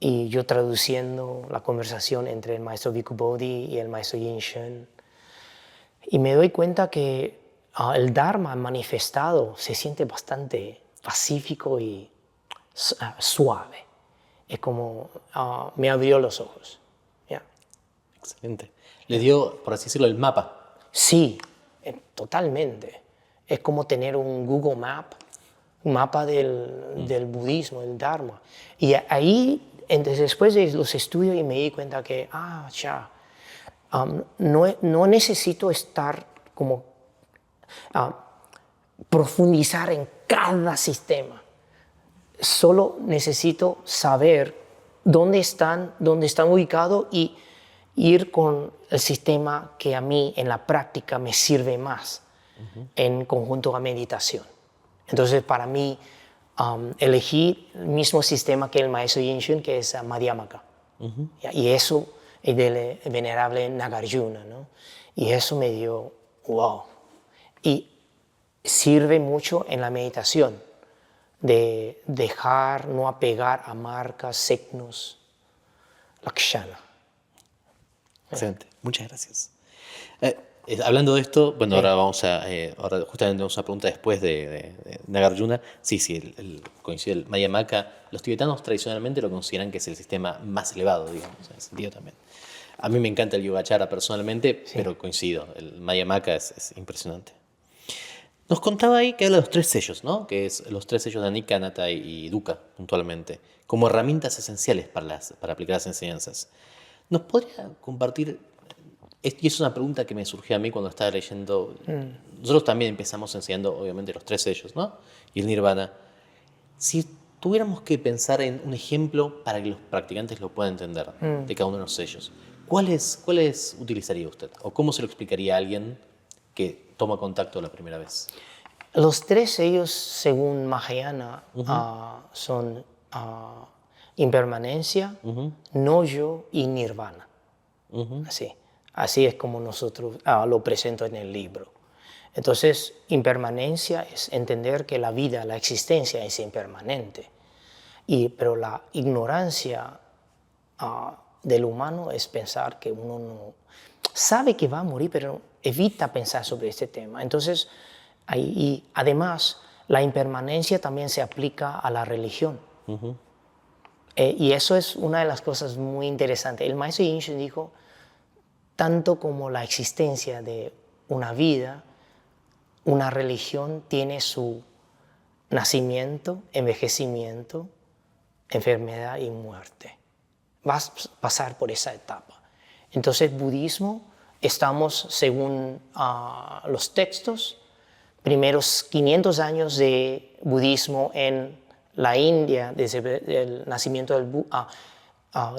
y yo traduciendo la conversación entre el maestro Bhikkhu Bodhi y el maestro Yin Shen. Y me doy cuenta que el Dharma manifestado se siente bastante pacífico y suave. Es como me abrió los ojos. ¿Ya? Excelente. Le dio, por así decirlo, el mapa. Sí, totalmente. Es como tener un Google Map, un mapa del budismo, del Dharma. Y ahí, después de los estudios, y me di cuenta que, no necesito estar como profundizar en cada sistema. Solo necesito saber dónde están ubicados y ir con el sistema que a mí en la práctica me sirve más en conjunto a meditación. Entonces, para mí, elegí el mismo sistema que el maestro Yin Shen, que es Madhyamaka. Y eso es del venerable Nagarjuna, ¿no? Y eso me dio, wow. Y sirve mucho en la meditación, de dejar, no apegar a marcas, signos, lakshana. Excelente, muchas gracias. Hablando de esto, bueno, ahora vamos ahora justamente tenemos una pregunta después de Nagarjuna. Sí, coincide el Madhyamaka. Los tibetanos tradicionalmente lo consideran que es el sistema más elevado, digamos, en ese sentido también. A mí me encanta el Yogacara personalmente, pero coincido, el Madhyamaka es impresionante. Nos contaba ahí que habla de los 3 sellos, ¿no? Que es los 3 sellos de Anicca, Anatta y Dukkha, puntualmente, como herramientas esenciales para aplicar las enseñanzas. ¿Nos podría compartir? Y es una pregunta que me surgió a mí cuando estaba leyendo. Nosotros también empezamos enseñando, obviamente, los 3 sellos, ¿no? Y el Nirvana. Si tuviéramos que pensar en un ejemplo para que los practicantes lo puedan entender de cada uno de los sellos, ¿cuáles utilizaría usted? ¿O cómo se lo explicaría a alguien que toma contacto la primera vez? Los 3 sellos, según Mahayana, son impermanencia, no-yo y nirvana. Así es como nosotros lo presento en el libro. Entonces, impermanencia es entender que la vida, la existencia es impermanente. Pero la ignorancia del humano es pensar que uno no sabe que va a morir, pero evita pensar sobre este tema. Entonces, y además, la impermanencia también se aplica a la religión. Y eso es una de las cosas muy interesantes. El maestro Yin Shen dijo, tanto como la existencia de una vida, una religión tiene su nacimiento, envejecimiento, enfermedad y muerte. Vas a pasar por esa etapa. Entonces, budismo, estamos, según los textos, primeros 500 años de budismo en la India, desde el nacimiento del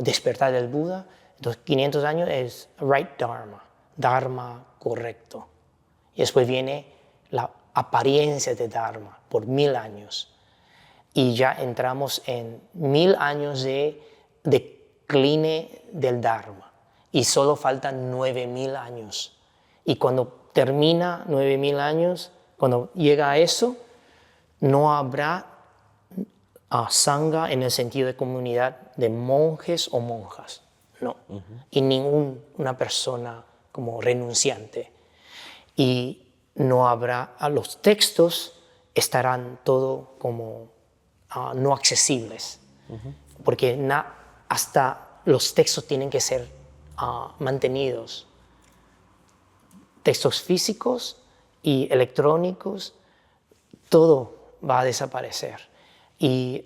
despertar del Buda. Entonces, 500 años es right dharma, dharma correcto. Y después viene la apariencia de dharma por 1000 años. Y ya entramos en 1000 años de decline del dharma. Y solo faltan 9000 años. Y cuando termina 9000 años, cuando llega a eso, no habrá sangha en el sentido de comunidad de monjes o monjas, no. Y ninguna persona como renunciante. Y no habrá, los textos estarán todo como no accesibles, porque hasta los textos tienen que ser mantenidos. Textos físicos y electrónicos, todo va a desaparecer. Y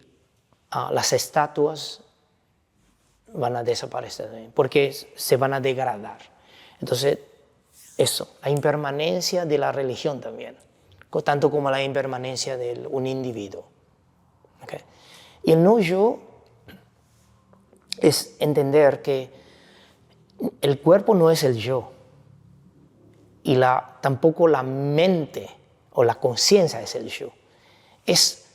las estatuas van a desaparecer también, porque se van a degradar. Entonces, eso, la impermanencia de la religión también, tanto como la impermanencia de un individuo. ¿Okay? Y el no yo es entender que el cuerpo no es el yo, y tampoco la mente o la conciencia es el yo. Es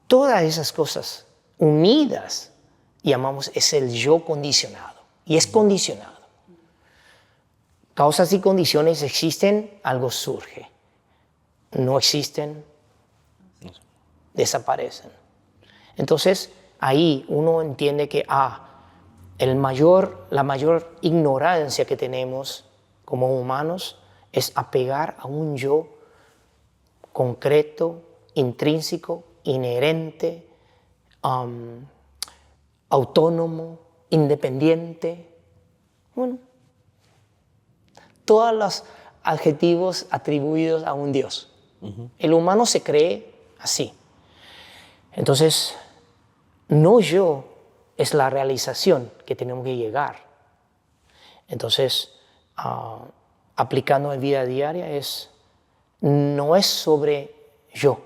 todas esas cosas unidas, llamamos, es el yo condicionado. Y es condicionado. Causas y condiciones existen, algo surge. No existen, desaparecen. Entonces, ahí uno entiende que la mayor ignorancia que tenemos como humanos es apegar a un yo concreto, intrínseco, inherente, autónomo, independiente. Bueno, todos los adjetivos atribuidos a un Dios. El humano se cree así. Entonces, no yo es la realización que tenemos que llegar. Entonces, aplicando en vida diaria no es sobre yo.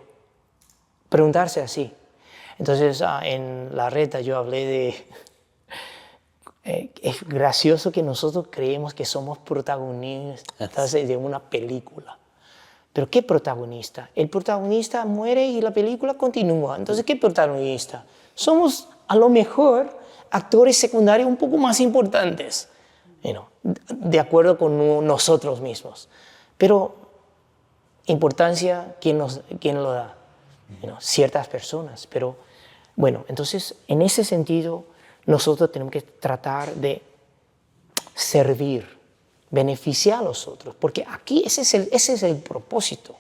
Preguntarse así. Entonces, en la reta yo hablé de... es gracioso que nosotros creemos que somos protagonistas de una película. ¿Pero qué protagonista? El protagonista muere y la película continúa. Entonces, ¿qué protagonista? Somos, a lo mejor, actores secundarios un poco más importantes, de acuerdo con nosotros mismos. Pero, importancia, ¿quién lo da? Ciertas personas. Pero, bueno, entonces, en ese sentido, nosotros tenemos que tratar de servir, beneficiar a los otros, porque aquí ese es el propósito,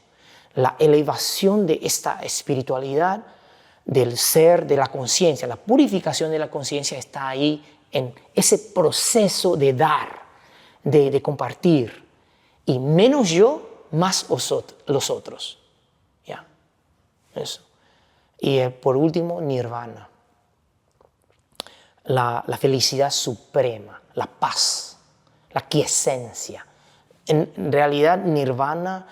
la elevación de esta espiritualidad del ser, de la conciencia, la purificación de la conciencia está ahí en ese proceso de dar, de compartir, y menos yo, más los otros. ¿Ya? Eso. Y por último, nirvana, la felicidad suprema, la paz, la quiesencia. En realidad, nirvana,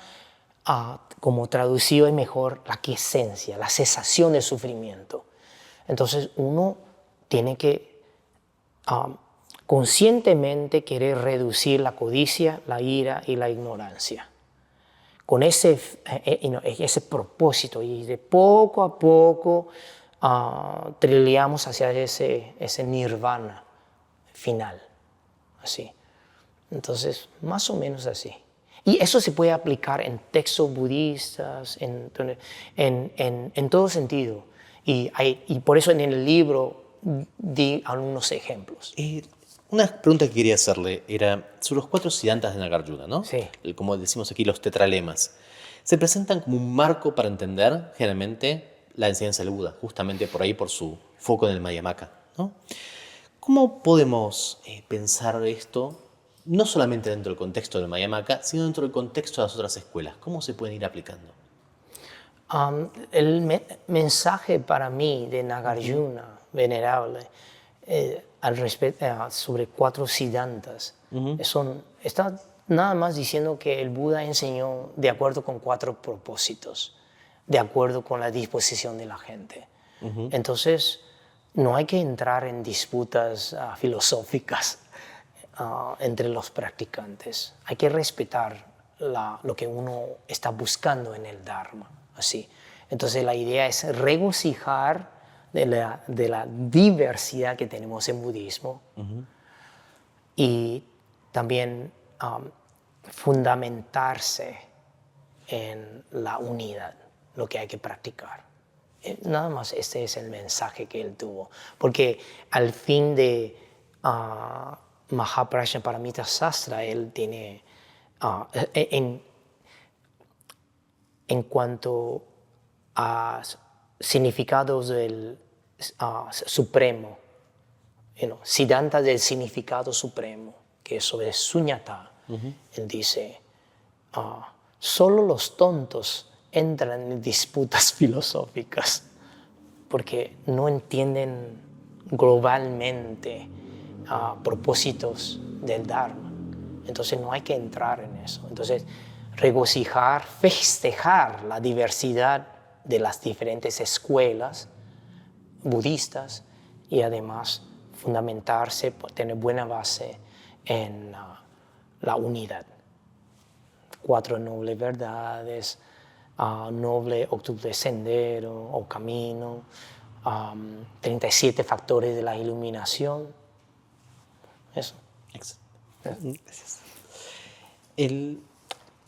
como traducido es mejor, la quiesencia, la cesación del sufrimiento. Entonces, uno tiene que conscientemente querer reducir la codicia, la ira y la ignorancia. Con ese propósito, y de poco a poco trileamos hacia ese nirvana final. Así. Entonces, más o menos así. Y eso se puede aplicar en textos budistas, en todo sentido. Y por eso en el libro di algunos ejemplos. Una pregunta que quería hacerle era sobre los 4 siddhantas de Nagarjuna, ¿no? Sí. Como decimos aquí, los tetralemas. Se presentan como un marco para entender, generalmente, la enseñanza del Buda, justamente por ahí, por su foco en el Mayamaka, ¿no? ¿Cómo podemos pensar esto, no solamente dentro del contexto del Mayamaka, sino dentro del contexto de las otras escuelas? ¿Cómo se pueden ir aplicando? El mensaje para mí de Nagarjuna, venerable, al respecto sobre 4 siddhantas, está nada más diciendo que el Buda enseñó de acuerdo con 4 propósitos, de acuerdo con la disposición de la gente. Entonces, no hay que entrar en disputas filosóficas entre los practicantes. Hay que respetar lo que uno está buscando en el Dharma. Así. Entonces, la idea es regocijar de la diversidad que tenemos en budismo y también fundamentarse en la unidad, lo que hay que practicar. Nada más este es el mensaje que él tuvo. Porque al fin de Mahaprajnaparamita Sastra, él tiene, en cuanto a significados del supremo, Siddhanta del significado supremo, que es sobre Suñata, él dice, solo los tontos entran en disputas filosóficas porque no entienden globalmente propósitos del Dharma. Entonces no hay que entrar en eso. Entonces regocijar, festejar la diversidad de las diferentes escuelas budistas y además fundamentarse, tener buena base en la unidad. 4 nobles verdades, noble octuple sendero o camino, 37 factores de la iluminación. Eso. Excelente. Gracias.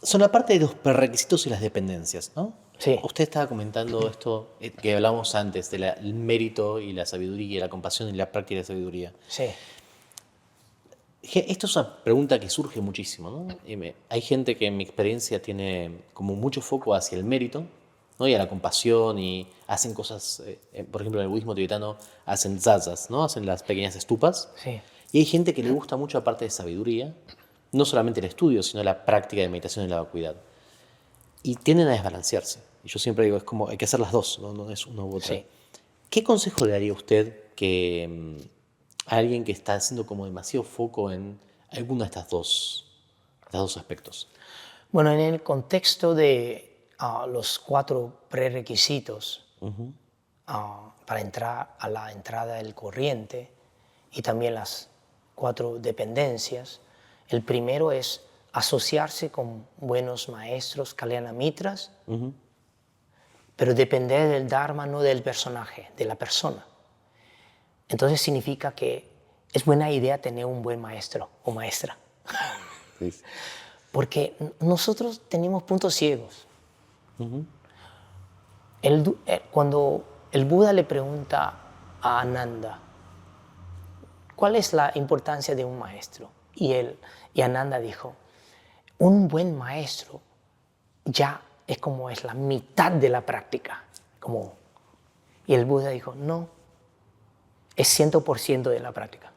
Son la parte de los prerequisitos y las dependencias, ¿no? Sí. Usted estaba comentando esto que hablábamos antes, del mérito y la sabiduría, la compasión y la práctica de la sabiduría. Sí. Esto es una pregunta que surge muchísimo, ¿no? Hay gente que en mi experiencia tiene como mucho foco hacia el mérito, ¿no? Y a la compasión y hacen cosas, por ejemplo en el budismo tibetano hacen zazas, ¿no? Hacen las pequeñas estupas. Sí. Y hay gente que le gusta mucho la parte de sabiduría, no solamente el estudio, sino la práctica de meditación y la vacuidad. Y tienden a desbalancearse. Y yo siempre digo, es como hay que hacer las dos, no es una u otra. Sí. ¿Qué consejo le daría usted que a alguien que está haciendo como demasiado foco en alguno de estos dos aspectos? Bueno, en el contexto de los 4 prerequisitos para entrar a la entrada del corriente y también las 4 dependencias, el primero es asociarse con buenos maestros, Kalyana Mitras, pero depender del Dharma, no del personaje, de la persona. Entonces significa que es buena idea tener un buen maestro o maestra. Sí. Porque nosotros tenemos puntos ciegos. Cuando el Buda le pregunta a Ananda, ¿cuál es la importancia de un maestro? Y Ananda dijo, un buen maestro ya es como es la mitad de la práctica. Y el Buda dijo, no, es 100% de la práctica.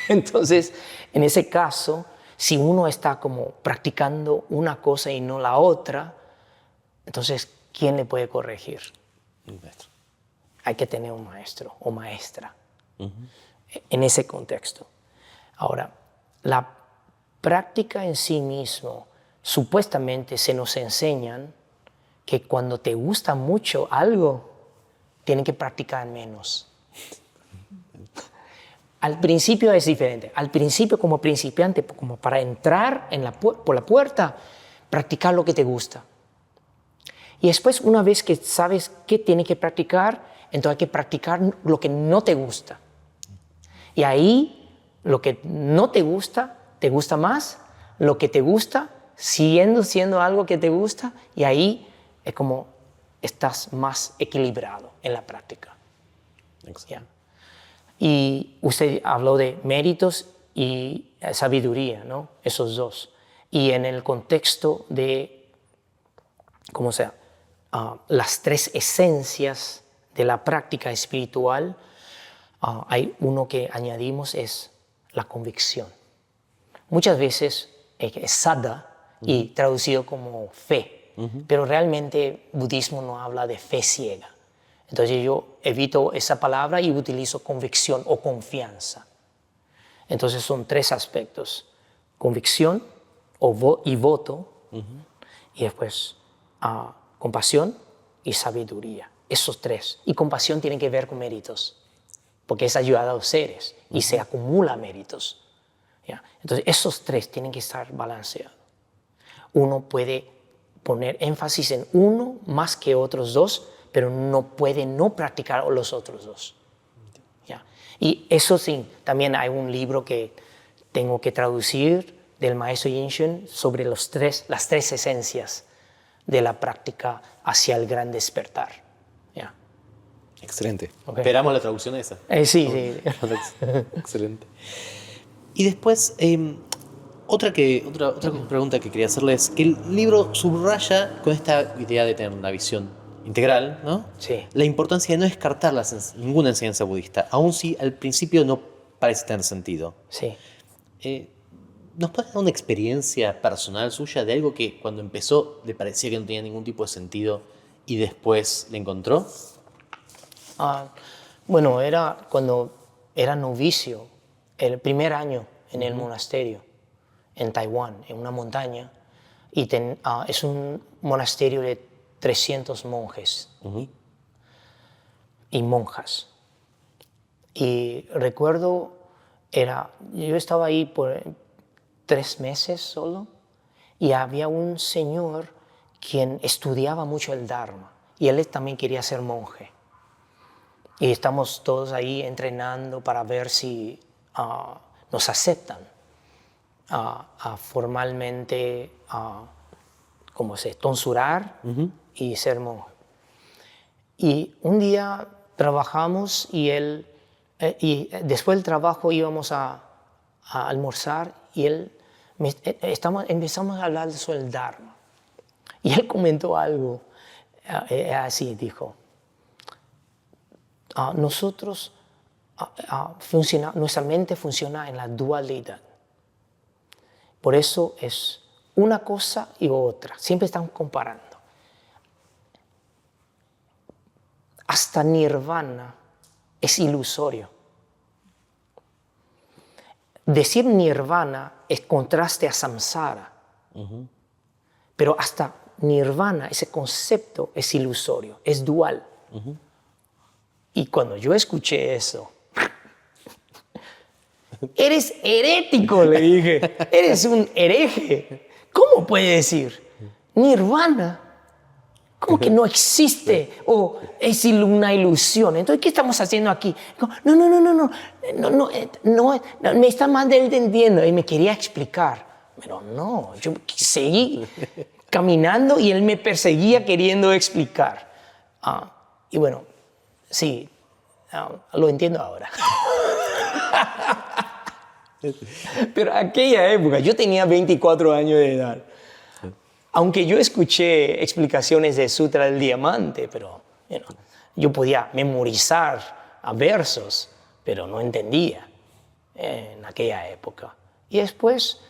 Entonces, en ese caso, si uno está como practicando una cosa y no la otra, entonces, ¿quién le puede corregir? El maestro. Hay que tener un maestro o maestra en ese contexto. Ahora, la práctica en sí mismo, supuestamente se nos enseñan que cuando te gusta mucho algo, tienes que practicar menos. Al principio es diferente. Al principio, como principiante, como para entrar por la puerta, practicar lo que te gusta. Y después, una vez que sabes qué tienes que practicar, entonces hay que practicar lo que no te gusta. Y ahí, lo que no te gusta más. Lo que te gusta, siendo algo que te gusta, y ahí es como estás más equilibrado en la práctica. ¿Ya? Y usted habló de méritos y sabiduría, ¿no? Esos dos. Y en el contexto de, las 3 esencias de la práctica espiritual, hay uno que añadimos, es la convicción. Muchas veces es saddha y traducido como fe, pero realmente budismo no habla de fe ciega. Entonces yo evito esa palabra y utilizo convicción o confianza. Entonces son 3 aspectos: convicción, y voto, y después compasión y sabiduría. Esos tres. Y compasión tiene que ver con méritos, porque es ayudar a los seres y se acumula méritos. ¿Ya? Entonces, esos tres tienen que estar balanceados. Uno puede poner énfasis en uno más que otros dos, pero no puede no practicar los otros dos. ¿Ya? Y eso sí, también hay un libro que tengo que traducir del maestro Yin sobre las tres esencias de la práctica hacia el gran despertar. ¿Ya? Excelente. Ok. Esperamos la traducción de esa. Sí. Excelente. Y después, otra pregunta que quería hacerle es, el libro subraya con esta idea de tener una visión integral, ¿no? Sí. La importancia de no descartar ninguna enseñanza budista, aun si al principio no parece tener sentido. Sí. ¿Nos puede dar una experiencia personal suya de algo que cuando empezó le parecía que no tenía ningún tipo de sentido y después le encontró? Bueno, era cuando era novicio, el primer año en el monasterio, en Taiwán, en una montaña, y es un monasterio de 300 monjes y monjas. Y recuerdo, yo estaba ahí por 3 meses solo, y había un señor quien estudiaba mucho el Dharma, y él también quería ser monje. Y estamos todos ahí entrenando para ver si nos aceptan formalmente, tonsurar y ser monje. Y un día trabajamos y después del trabajo íbamos a almorzar y empezamos a hablar sobre el Dharma. Y él comentó algo así, dijo, nuestra mente funciona en la dualidad. Por eso es una cosa y otra. Siempre están comparando. Hasta nirvana es ilusorio. Decir nirvana es contraste a samsara. Pero hasta nirvana, ese concepto es ilusorio, es dual. Y cuando yo escuché eso, eres herético, le dije, eres un hereje. ¿Cómo puede decir nirvana? ¿Cómo que no existe? ¿O es una ilusión? Entonces, ¿qué estamos haciendo aquí? No, me está mal entendiendo. Y me quería explicar. Pero no, yo seguí caminando y él me perseguía queriendo explicar. Y bueno, sí, lo entiendo ahora. Pero aquella época, yo tenía 24 años de edad. Aunque yo escuché explicaciones del Sutra del Diamante, pero yo podía memorizar versos, pero no entendía en aquella época. Y después,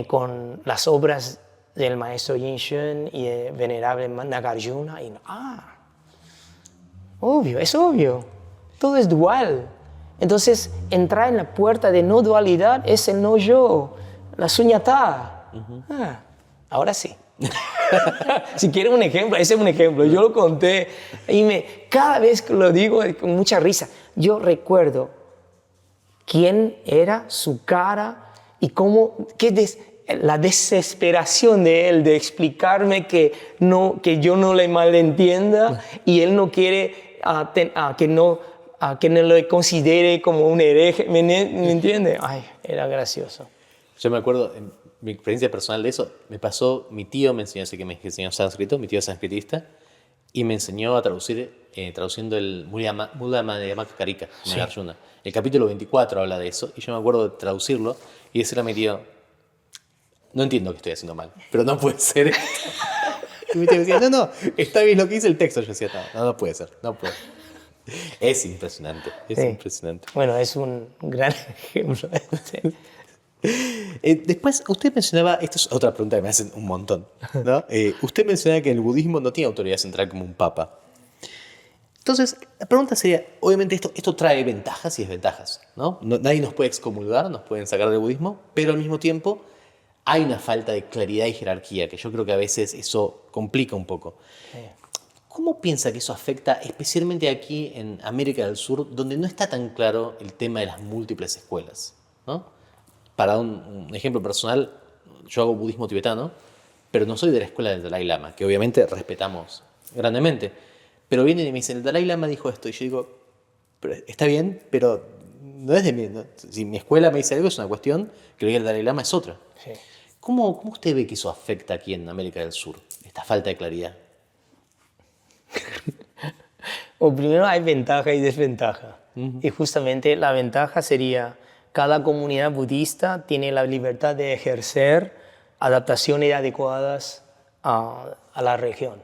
con las obras del maestro Yin Shun y el venerable Nagarjuna, obvio, es obvio, todo es dual. Entonces, entrar en la puerta de no dualidad es el no yo, la suñatá. Ahora sí. Si quieren un ejemplo, ese es un ejemplo. Yo lo conté y cada vez que lo digo con mucha risa, yo recuerdo quién era, su cara y la desesperación de él de explicarme que yo no le malentienda y él no quiere que no lo considere como un hereje. ¿Me entiende? Ay, era gracioso. Yo me acuerdo, en mi experiencia personal de eso, me pasó, mi tío me enseñó, que me enseñó sánscrito, mi tío es sánscritista, y me enseñó a traducir, traduciendo el Mula Madhyamaka Karika, de Nagarjuna. El capítulo 24 habla de eso, y yo me acuerdo de traducirlo y decirle a mi tío, no entiendo que estoy haciendo mal, pero no puede ser esto. Y mi tío decía, no, está bien lo que dice el texto. Yo decía, no puede ser, no puede. Es impresionante, impresionante. Bueno, es un gran ejemplo. Después, usted mencionaba, esta es otra pregunta que me hacen un montón, ¿no? Usted mencionaba que el budismo no tiene autoridad central como un papa. Entonces, la pregunta sería, obviamente esto trae ventajas y desventajas, ¿no? Nadie nos puede excomulgar, nos pueden sacar del budismo, pero al mismo tiempo hay una falta de claridad y jerarquía, que yo creo que a veces eso complica un poco. Sí. ¿Cómo piensa que eso afecta, especialmente aquí en América del Sur, donde no está tan claro el tema de las múltiples escuelas, ¿no? Para un ejemplo personal, yo hago budismo tibetano, pero no soy de la escuela del Dalai Lama, que obviamente respetamos grandemente. Pero vienen y me dicen, el Dalai Lama dijo esto, y yo digo, pero está bien, pero no es de mí. ¿No? Si mi escuela me dice algo, es una cuestión, creo que el Dalai Lama es otra. Sí. ¿Cómo usted ve que eso afecta aquí en América del Sur, esta falta de claridad? O primero hay ventaja y desventaja. Y justamente la ventaja sería cada comunidad budista tiene la libertad de ejercer adaptaciones adecuadas a la región,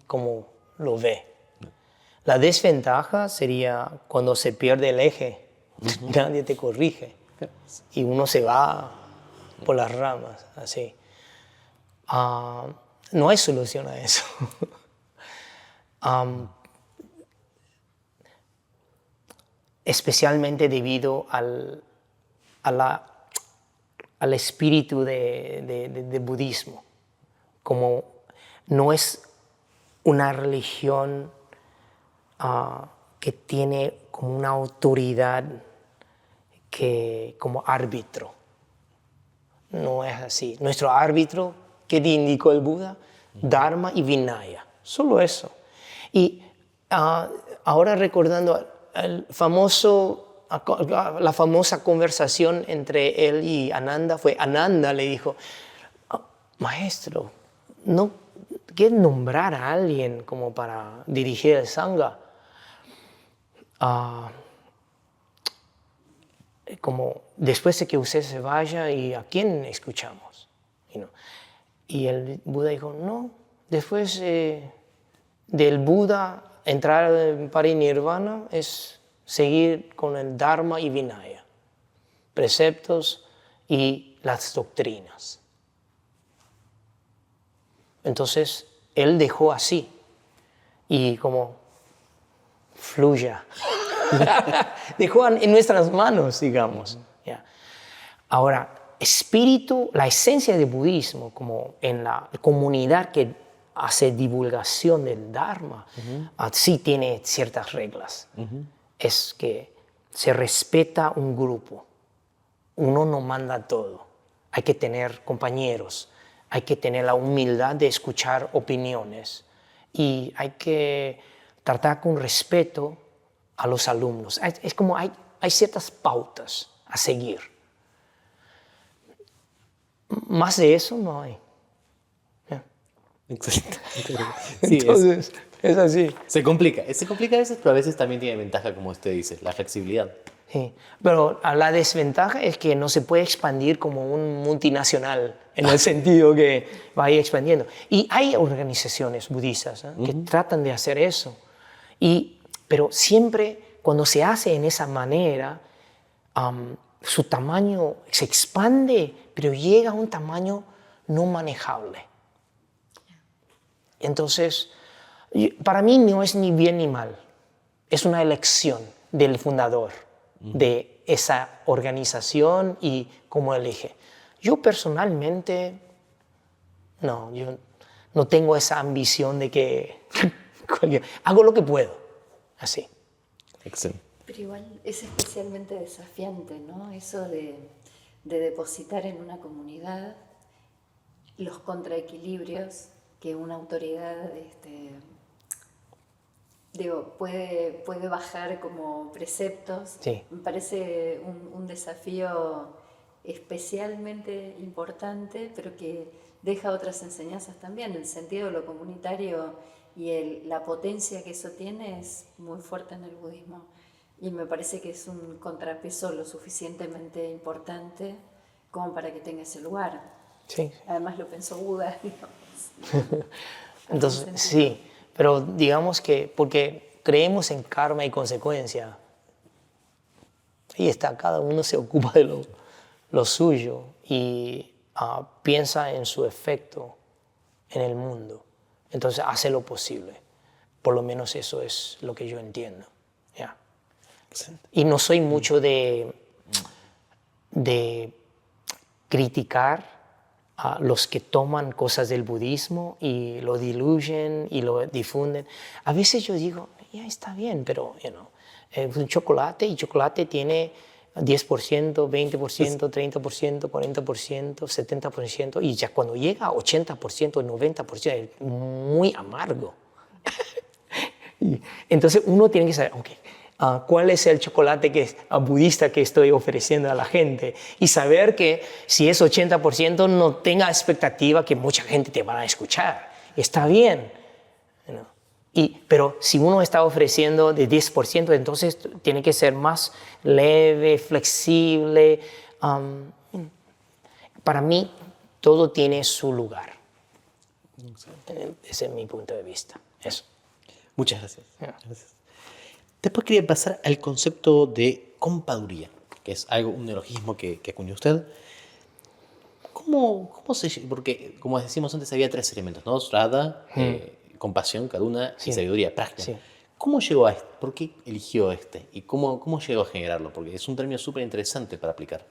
como lo ve. La desventaja sería cuando se pierde el eje, nadie te corrige y uno se va por las ramas, así. No hay solución a eso. Especialmente debido al espíritu de budismo. Como no es una religión que tiene como una autoridad como árbitro. No es así. Nuestro árbitro, ¿qué te indicó el Buda? Dharma y Vinaya. Solo eso. Y ahora recordando la famosa conversación entre él y Ananda, Ananda le dijo, maestro, ¿no quieres nombrar a alguien como para dirigir el Sangha? Como después de que usted se vaya, ¿y a quién escuchamos? Y el Buda dijo, no, después del Buda entrar en parinirvana es seguir con el Dharma y Vinaya, preceptos y las doctrinas. Entonces, él dejó así y como fluya. Dejó en nuestras manos, digamos. ¿Ya? Ahora, la esencia del budismo, como en la comunidad que hace divulgación del Dharma, sí tiene ciertas reglas. Es que se respeta un grupo. Uno no manda todo. Hay que tener compañeros. Hay que tener la humildad de escuchar opiniones. Y hay que tratar con respeto a los alumnos. Es como hay ciertas pautas a seguir. Más de eso no hay. Excelente. Sí, Entonces, es así. se complica a veces, pero a veces también tiene ventaja, como usted dice, la flexibilidad. Sí. Pero la desventaja es que no se puede expandir como un multinacional, en el sentido que va a ir expandiendo. Y hay organizaciones budistas que tratan de hacer eso. Pero siempre cuando se hace en esa manera, su tamaño se expande, pero llega a un tamaño no manejable. Entonces, para mí no es ni bien ni mal. Es una elección del fundador de esa organización y cómo elige. Yo personalmente, yo no tengo esa ambición de que hago lo que puedo, así. Excelente. Pero igual es especialmente desafiante, ¿no? Eso de depositar en una comunidad los contraequilibrios que una autoridad puede bajar como preceptos. Sí. Me parece un desafío especialmente importante, pero que deja otras enseñanzas también. El sentido de lo comunitario y la potencia que eso tiene es muy fuerte en el budismo. Y me parece que es un contrapeso lo suficientemente importante como para que tenga ese lugar. Sí. Además lo pensó Buda, digamos. Entonces, sí, pero digamos que porque creemos en karma y consecuencia, ahí está, cada uno se ocupa de lo suyo y piensa en su efecto en el mundo. Entonces hace lo posible. Por lo menos eso es lo que yo entiendo. ¿Ya? Y no soy mucho de criticar los que toman cosas del budismo y lo diluyen y lo difunden. A veces yo digo, ya está bien, pero es un chocolate y chocolate tiene 10%, 20%, 30%, 40%, 70% y ya cuando llega a 80%, 90% es muy amargo. Entonces uno tiene que saber, okay, cuál es el chocolate budista que estoy ofreciendo a la gente y saber que si es 80% no tenga expectativa que mucha gente te va a escuchar. Está bien. Pero si uno está ofreciendo de 10%, entonces tiene que ser más leve, flexible. Para mí, todo tiene su lugar. Ese es mi punto de vista. Eso. Muchas gracias. Gracias. Después quería pasar al concepto de compaduría, que es un neologismo que acuñó usted. ¿Cómo porque, como decíamos antes, había 3 elementos, ¿no? Shraddha, compasión, karuna y sabiduría, prajna. Sí. ¿Cómo llegó a esto? ¿Por qué eligió este? ¿Y cómo llegó a generarlo? Porque es un término súper interesante para aplicar.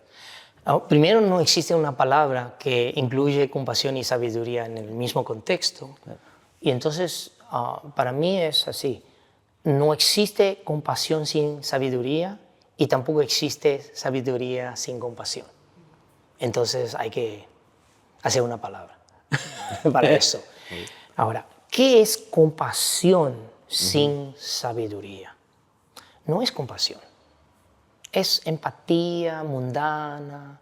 Primero, no existe una palabra que incluye compasión y sabiduría en el mismo contexto. Claro. Y entonces, para mí es así. No existe compasión sin sabiduría y tampoco existe sabiduría sin compasión. Entonces hay que hacer una palabra para eso. Ahora, ¿qué es compasión sin sabiduría? No es compasión. Es empatía mundana,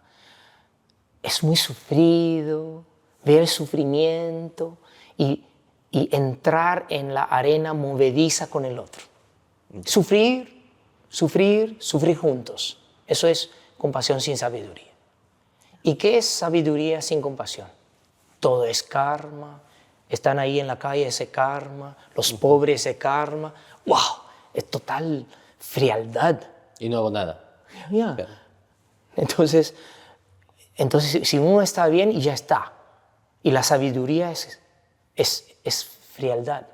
es muy sufrido, ver el sufrimiento y entrar en la arena movediza con el otro. Sufrir juntos. Eso es compasión sin sabiduría. ¿Y qué es sabiduría sin compasión? Todo es karma. Están ahí en la calle ese karma, los pobres ese karma. ¡Wow! Es total frialdad. Y no hago nada. Yeah. Claro. Entonces, si uno está bien, ya está. Y la sabiduría es frialdad.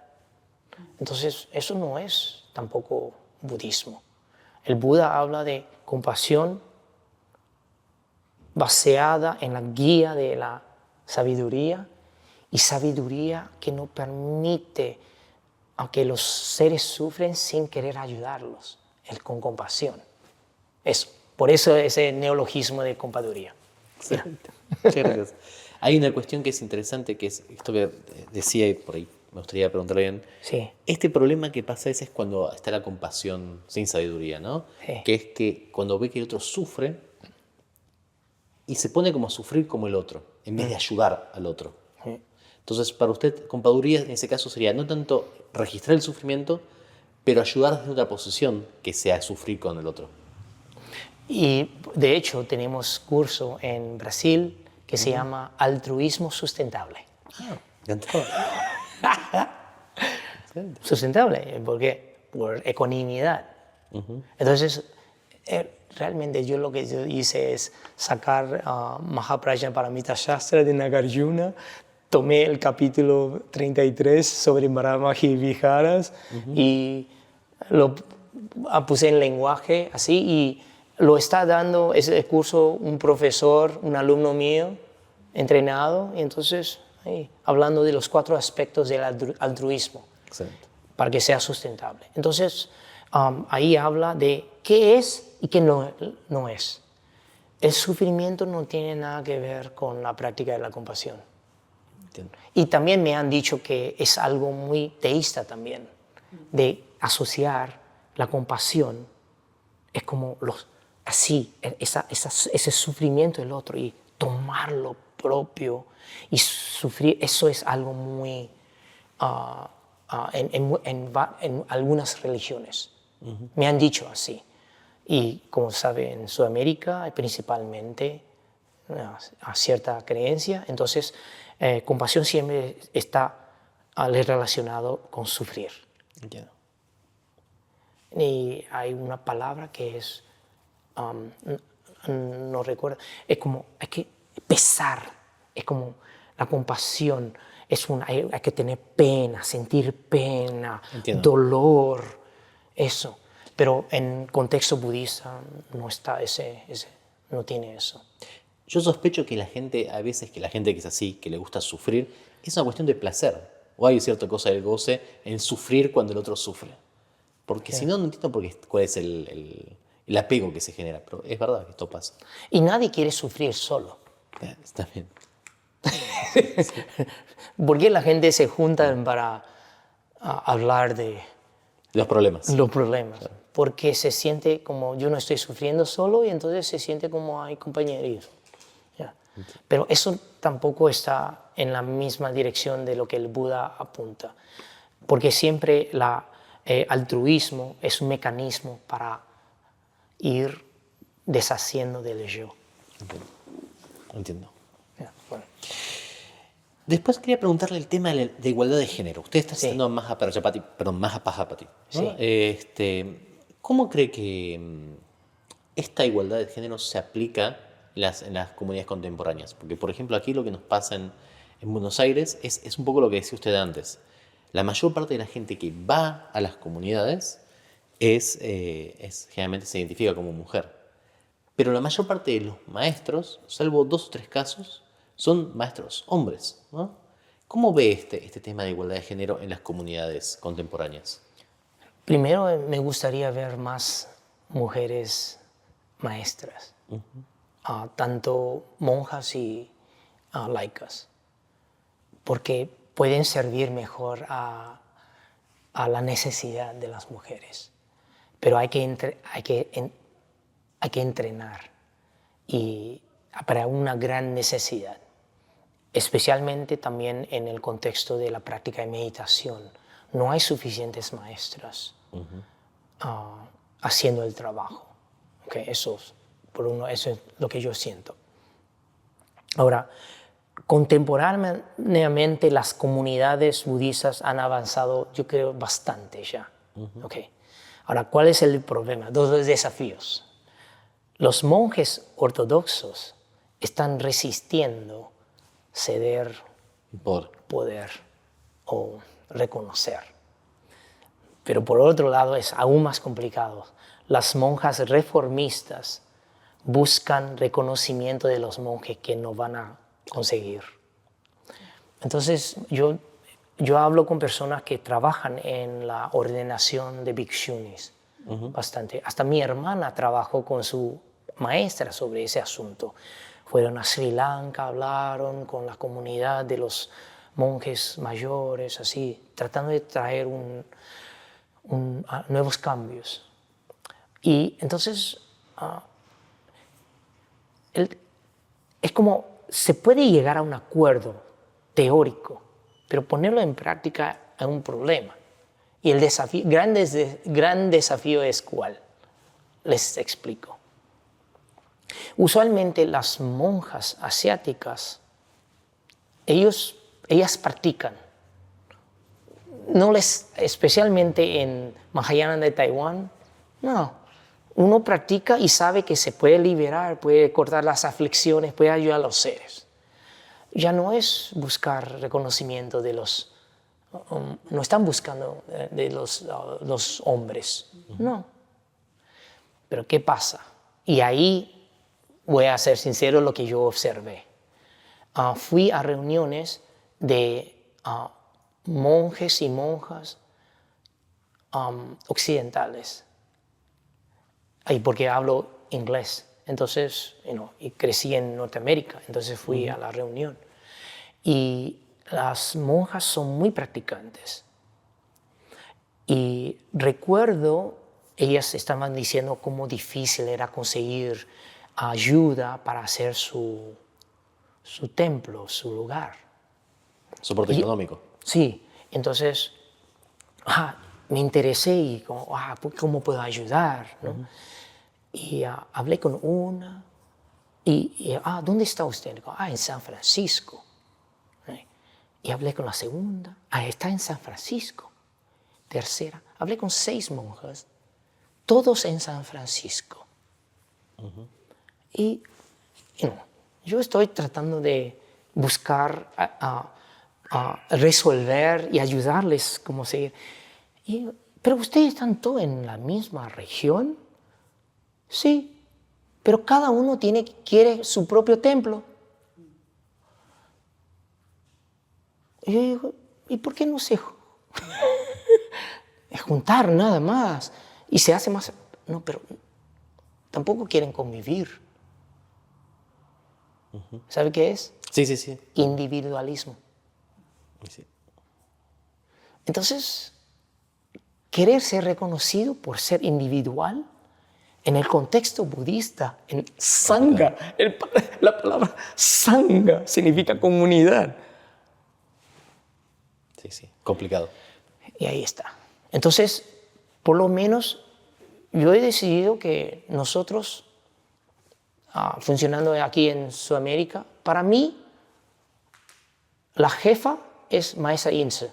Entonces, eso no es tampoco budismo. El Buda habla de compasión baseada en la guía de la sabiduría y sabiduría que no permite a que los seres sufren sin querer ayudarlos, con compasión. Eso. Por eso ese neologismo de compaduría. Excelente. Muchas gracias. Hay una cuestión que es interesante, que es esto que decía, y por ahí me gustaría preguntarle bien. Sí. Este problema que pasa a veces es cuando está la compasión sin sabiduría, ¿no? Sí. Que es que cuando ve que el otro sufre y se pone como a sufrir como el otro, en vez de ayudar al otro. Sí. Entonces, para usted, compaduría en ese caso sería no tanto registrar el sufrimiento, pero ayudar desde otra posición, que sea sufrir con el otro. Y de hecho tenemos curso en Brasil que se llama altruismo sustentable. Sustentable, ¿por qué? Por ecuanimidad. Entonces, realmente yo lo que yo hice es sacar Mahaprajnaparamita Shastra de Nagarjuna, tomé el capítulo 33 sobre Brahmaji Viharas y lo puse en lenguaje así y lo está dando ese curso un profesor, un alumno mío, entrenado, y entonces hablando de los 4 aspectos del altruismo. Excelente. Para que sea sustentable. Entonces, ahí habla de qué es y qué no es. El sufrimiento no tiene nada que ver con la práctica de la compasión. Entiendo. Y también me han dicho que es algo muy teísta también, de asociar la compasión, es como ese sufrimiento del otro y tomarlo propio y sufrir, eso es algo muy en algunas religiones. Me han dicho así. Y como sabe, en Sudamérica principalmente a cierta creencia, entonces compasión siempre está relacionado con sufrir. Entiendo. Y hay una palabra que es, no recuerdo, es como, hay que pesar, es como la compasión, hay que tener pena, sentir pena, entiendo, dolor, eso. Pero en contexto budista no está no tiene eso. Yo sospecho que la gente, a veces que la gente que es así, que le gusta sufrir, es una cuestión de placer. O hay cierta cosa del goce en sufrir cuando el otro sufre. Porque si no, no entiendo cuál es el apego que se genera. Pero es verdad que esto pasa. Y nadie quiere sufrir solo. Está bien. ¿Por qué la gente se junta para hablar de Los problemas. los problemas? Porque se siente como yo no estoy sufriendo solo y entonces se siente como hay compañerismo. ¿Ya? Pero eso tampoco está en la misma dirección de lo que el Buda apunta. Porque siempre el altruismo es un mecanismo para ir deshaciendo del yo. Entiendo. Ya, bueno. Después quería preguntarle el tema de igualdad de género. Usted está Sí. citando a Prajapati, perdón, Mahapajapati, ¿no? Sí. ¿Cómo cree que esta igualdad de género se aplica en las comunidades contemporáneas? Porque, por ejemplo, aquí lo que nos pasa en Buenos Aires es un poco lo que decía usted antes. La mayor parte de la gente que va a las comunidades generalmente se identifica como mujer. Pero la mayor parte de los maestros, salvo 2 o 3 casos, son maestros hombres, ¿no? ¿Cómo ve este tema de igualdad de género en las comunidades contemporáneas? Primero me gustaría ver más mujeres maestras, tanto monjas y laicas, porque pueden servir mejor a la necesidad de las mujeres. Pero hay que entrenar y para una gran necesidad, especialmente también en el contexto de la práctica de meditación. No hay suficientes maestras haciendo el trabajo. Okay, eso es lo que yo siento. Ahora, contemporáneamente las comunidades budistas han avanzado, yo creo, bastante ya. Okay. Ahora, ¿cuál es el problema? 2 desafíos. Los monjes ortodoxos están resistiendo ceder poder o reconocer. Pero por otro lado es aún más complicado. Las monjas reformistas buscan reconocimiento de los monjes que no van a conseguir. Entonces yo hablo con personas que trabajan en la ordenación de bhikshunis bastante. Hasta mi hermana trabajó con su maestra sobre ese asunto. Fueron a Sri Lanka, hablaron con la comunidad de los monjes mayores, así, tratando de traer nuevos cambios. Y entonces es como se puede llegar a un acuerdo teórico, pero ponerlo en práctica es un problema. Y el gran desafío es ¿cuál? Les explico. Usualmente las monjas asiáticas, ellas practican. Especialmente en Mahayana de Taiwán, no. Uno practica y sabe que se puede liberar, puede cortar las aflicciones, puede ayudar a los seres. Ya no es buscar reconocimiento de los... no están buscando de los hombres, no. Pero ¿qué pasa? Y ahí voy a ser sincero lo que yo observé. Fui a reuniones de monjes y monjas occidentales. Y porque hablo inglés. Entonces, y crecí en Norteamérica, entonces fui a la reunión. Y las monjas son muy practicantes. Y recuerdo, ellas estaban diciendo cómo difícil era conseguir ayuda para hacer su templo, su lugar. Soporte económico. Sí, entonces me interesé y ¿cómo puedo ayudar? ¿No? Y hablé con una y ¿dónde está usted? Digo, en San Francisco. Y hablé con la segunda, está en San Francisco. Tercera, hablé con 6 monjas, todos en San Francisco. Y yo estoy tratando de buscar resolver y ayudarles como seguir. Pero ustedes están todos en la misma región. Sí, pero cada uno quiere su propio templo. Y yo digo, ¿y por qué no se es juntar nada más? Y se hace más... No, pero tampoco quieren convivir. ¿Sabe qué es? Sí, sí, sí. Individualismo. Sí. Entonces, querer ser reconocido por ser individual en el contexto budista, en sangha, la palabra sangha significa comunidad. Sí, sí. Complicado. Y ahí está. Entonces, por lo menos, yo he decidido que nosotros, funcionando aquí en Sudamérica, para mí, la jefa es Maestra Inse.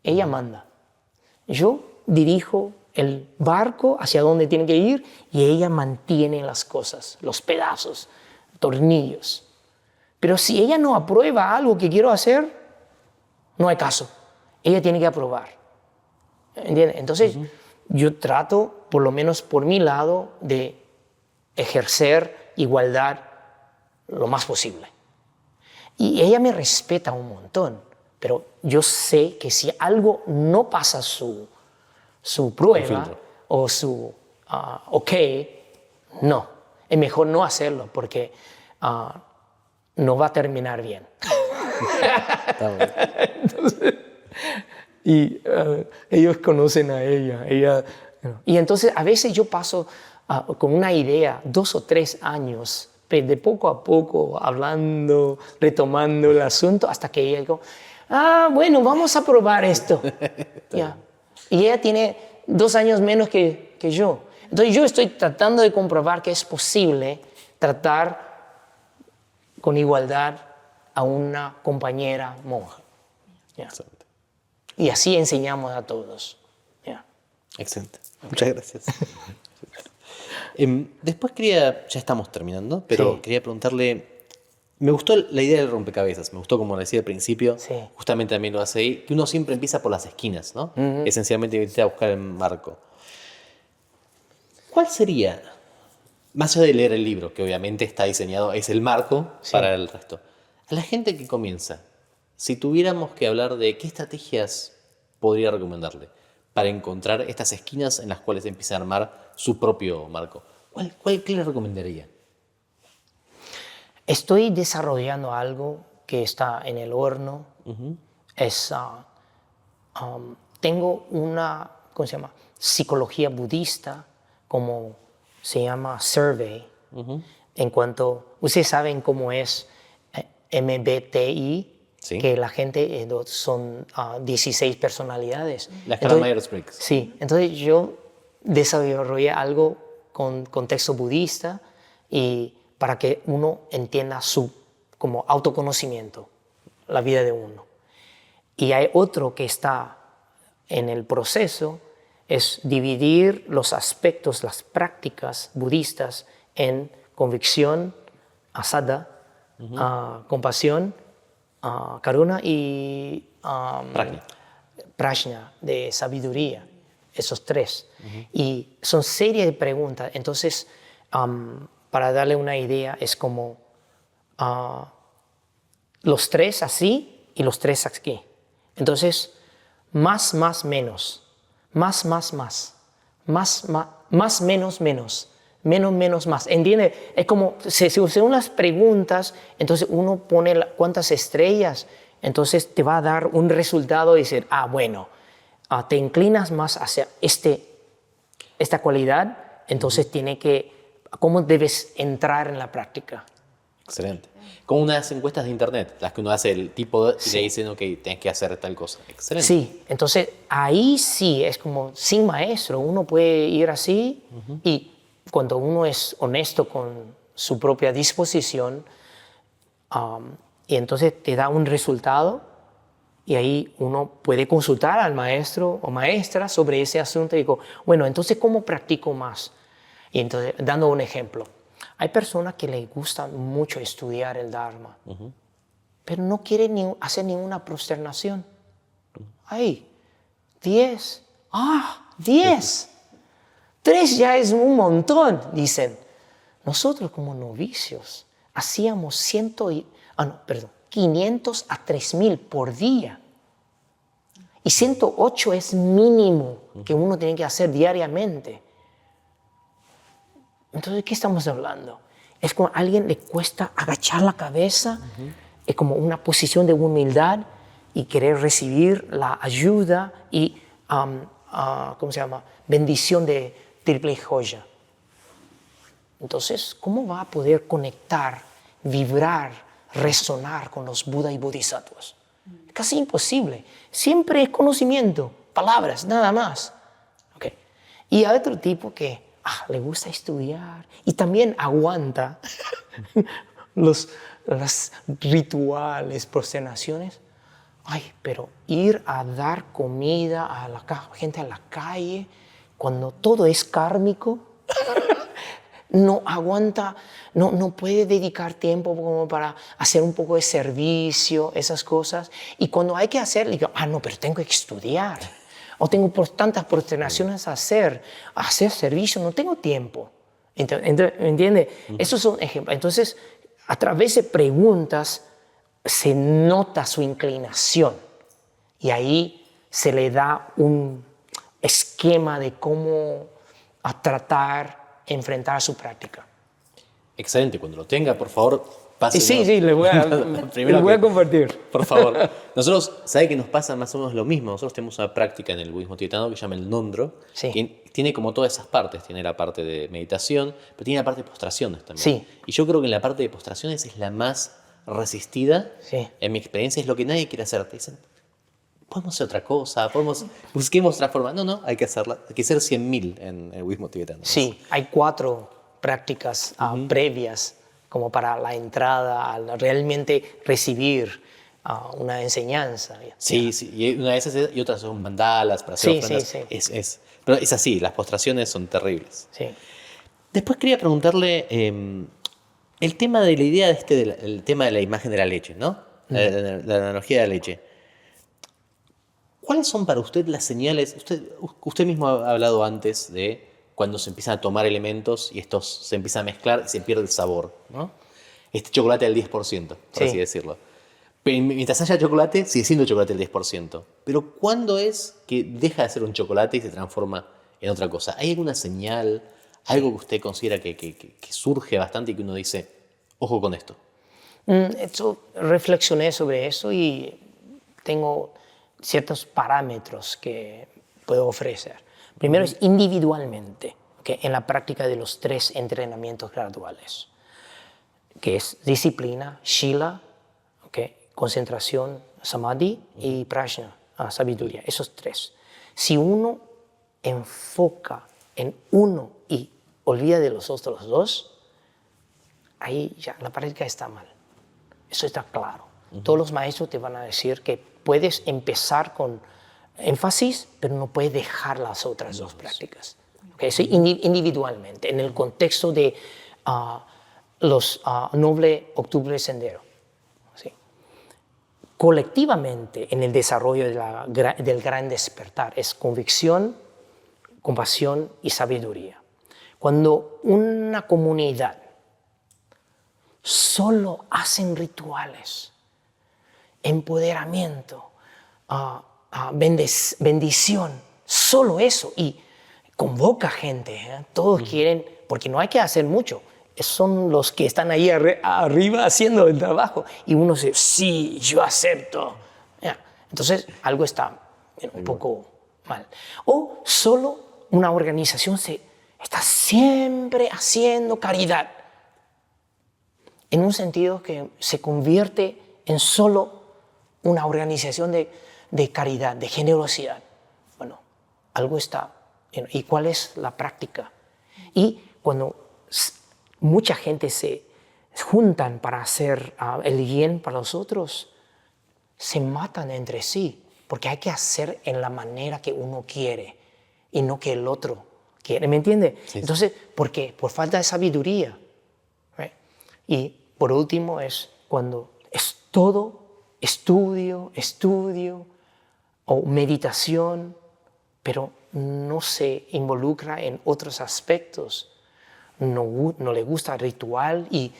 Ella manda. Yo dirijo el barco hacia donde tiene que ir y ella mantiene las cosas, los pedazos, tornillos. Pero si ella no aprueba algo que quiero hacer, no hay caso. Ella tiene que aprobar. ¿Entiendes? Entonces, yo trato, por lo menos por mi lado, de ejercer igualdad lo más posible. Y ella me respeta un montón, pero yo sé que si algo no pasa su prueba o su ok, no. Es mejor no hacerlo porque no va a terminar bien. Entonces, y ellos conocen a ella. Y entonces a veces yo paso con una idea 2 o 3 años, de poco a poco, hablando, retomando el asunto, hasta que ella dijo, bueno, vamos a probar esto. Ya. Y ella tiene 2 años menos que yo. Entonces yo estoy tratando de comprobar que es posible tratar con igualdad a una compañera monja. Yeah. Y así enseñamos a todos. Yeah. Excelente. Muchas gracias. Después ya estamos terminando, pero Sí. quería preguntarle, me gustó la idea del rompecabezas, me gustó como decía al principio, Sí. justamente también lo hace ahí, que uno siempre empieza por las esquinas, ¿no? Esencialmente intenta buscar el marco. ¿Cuál sería, más allá de leer el libro, que obviamente está diseñado, es el marco para el resto, a la gente que comienza, si tuviéramos que hablar de qué estrategias podría recomendarle para encontrar estas esquinas en las cuales empieza a armar su propio marco, ¿qué le recomendaría? Estoy desarrollando algo que está en el horno. Tengo una, ¿cómo se llama? Psicología budista, como se llama survey. En cuanto, ustedes saben cómo es MBTI, Sí. que la gente son 16 personalidades. La escala Myers-Briggs. Sí, entonces yo desarrollé algo con contexto budista y para que uno entienda su como autoconocimiento, la vida de uno. Y hay otro que está en el proceso, es dividir los aspectos, las prácticas budistas en convicción, asada, compasión, karuna y prajna, de sabiduría, esos 3. Y son serie de preguntas. Entonces, para darle una idea, es como los 3 así y los 3 aquí. Entonces, más, menos. Más, menos, menos. Menos, más. ¿Entiende? Es como, según las preguntas, entonces uno pone cuántas estrellas, entonces te va a dar un resultado y decir, bueno, te inclinas más hacia esta cualidad, entonces ¿cómo debes entrar en la práctica? Excelente. Como unas encuestas de internet, las que uno hace el tipo y le dicen, ok, tienes que hacer tal cosa. Excelente. Sí, entonces ahí sí es como sin maestro, uno puede ir así y cuando uno es honesto con su propia disposición y entonces te da un resultado y ahí uno puede consultar al maestro o maestra sobre ese asunto y digo, bueno, entonces ¿cómo practico más? Y entonces, dando un ejemplo, hay personas que les gusta mucho estudiar el Dharma, pero no quieren hacer ninguna prosternación. ¡Ay! 10. 10. 3 ya es un montón, dicen. nosotros como novicios hacíamos 500 a 3,000 por día. Y 108 es mínimo que uno tiene que hacer diariamente. Entonces, ¿qué estamos hablando? Es como a alguien le cuesta agachar la cabeza, es como una posición de humildad y querer recibir la ayuda y, ¿cómo se llama? Bendición de triple joya. Entonces, ¿cómo va a poder conectar, vibrar, resonar con los Buda y Bodhisattvas? Es casi imposible. Siempre es conocimiento, palabras, nada más. Okay. Y hay otro tipo que le gusta estudiar y también aguanta los rituales, prosternaciones. Ay, pero ir a dar comida a la gente a la calle cuando todo es kármico, no aguanta, no puede dedicar tiempo como para hacer un poco de servicio, esas cosas. Y cuando hay que hacer, digo, no, pero tengo que estudiar. O tengo tantas prosternaciones a hacer servicio, no tengo tiempo. ¿Me entiende? Esos son ejemplos. Entonces, a través de preguntas se nota su inclinación. Y ahí se le da un esquema de cómo enfrentar su práctica. Excelente. Cuando lo tenga, por favor, pásenos. Sí, le voy a compartir. Por favor. Nosotros, ¿sabe que nos pasa más o menos lo mismo? Nosotros tenemos una práctica en el budismo tibetano que se llama el Nondro, que tiene como todas esas partes. Tiene la parte de meditación, pero tiene la parte de postraciones también. Sí. Y yo creo que en la parte de postraciones es la más resistida. Sí. En mi experiencia es lo que nadie quiere hacer. Te dicen, podemos hacer otra cosa, busquemos otra forma. No, hay que hacerla. Hay que ser 100.000 en el budismo tibetano. Sí, hay 4 prácticas previas como para la entrada, a realmente recibir una enseñanza. Sí, y una de esas y otras son mandalas para hacer ofrendas. Sí. Pero es así, las postraciones son terribles. Sí. Después quería preguntarle el tema de la idea el tema de la imagen de la leche, ¿no? La analogía de la leche. ¿Cuáles son para usted las señales? Usted mismo ha hablado antes de cuando se empiezan a tomar elementos y estos se empiezan a mezclar y se pierde el sabor, ¿no? Este chocolate al 10%, por así decirlo. Pero mientras haya chocolate, sigue siendo chocolate al 10%. Pero ¿cuándo es que deja de ser un chocolate y se transforma en otra cosa? ¿Hay alguna señal, algo que usted considera que surge bastante y que uno dice, ojo con esto? Reflexioné sobre eso y tengo ciertos parámetros que puedo ofrecer. Primero es individualmente, en la práctica de los 3 entrenamientos graduales, que es disciplina, shila, concentración, samadhi, y prajna, sabiduría, esos 3. Si uno enfoca en uno y olvida de los otros 2, ahí ya la práctica está mal. Eso está claro. Todos los maestros te van a decir que puedes empezar con énfasis, pero no puedes dejar las otras 2 prácticas. Eso individualmente, en el contexto de los Noble Octubre Sendero. ¿Sí? Colectivamente, en el desarrollo del gran despertar, es convicción, compasión y sabiduría. Cuando una comunidad solo hacen rituales, empoderamiento, bendición, solo eso, y convoca gente, todos quieren, porque no hay que hacer mucho, son los que están ahí arriba haciendo el trabajo, y uno dice, sí, yo acepto. Entonces algo está un poco mal. O solo una organización está siempre haciendo caridad, en un sentido que se convierte en solo una organización de caridad, de generosidad. Bueno, algo está. ¿Y cuál es la práctica? Y cuando mucha gente se juntan para hacer el bien para los otros, se matan entre sí, porque hay que hacer en la manera que uno quiere y no que el otro quiere. ¿Me entiende? Sí. Entonces, ¿por qué? Por falta de sabiduría. ¿Right? Y por último es cuando es todo estudio o meditación, pero no se involucra en otros aspectos. no le gusta el ritual y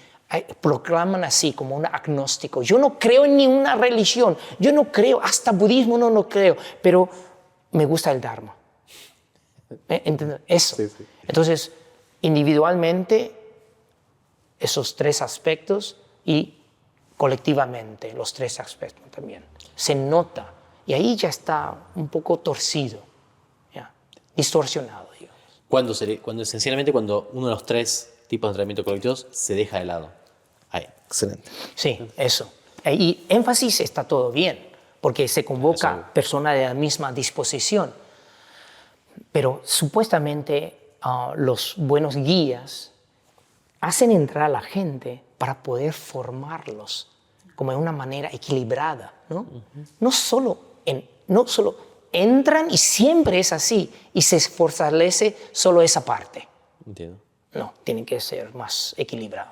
proclaman así como un agnóstico. Yo no creo en ninguna religión, yo no creo, hasta budismo no creo, pero me gusta el Dharma. ¿Entiendes? Eso. Sí, sí. Entonces, individualmente, esos 3 aspectos y colectivamente los 3 aspectos también. Se nota y ahí ya está un poco torcido, ¿ya? Distorsionado, digamos. Cuando uno de los 3 tipos de entrenamiento colectivos se deja de lado. Ahí, excelente. Sí, eso. Y énfasis está todo bien, porque se convoca personas de la misma disposición. Pero supuestamente los buenos guías hacen entrar a la gente para poder formarlos como de una manera equilibrada, ¿no? No solo entran y siempre es así y se fortalece solo esa parte. Entiendo. No, tiene que ser más equilibrado.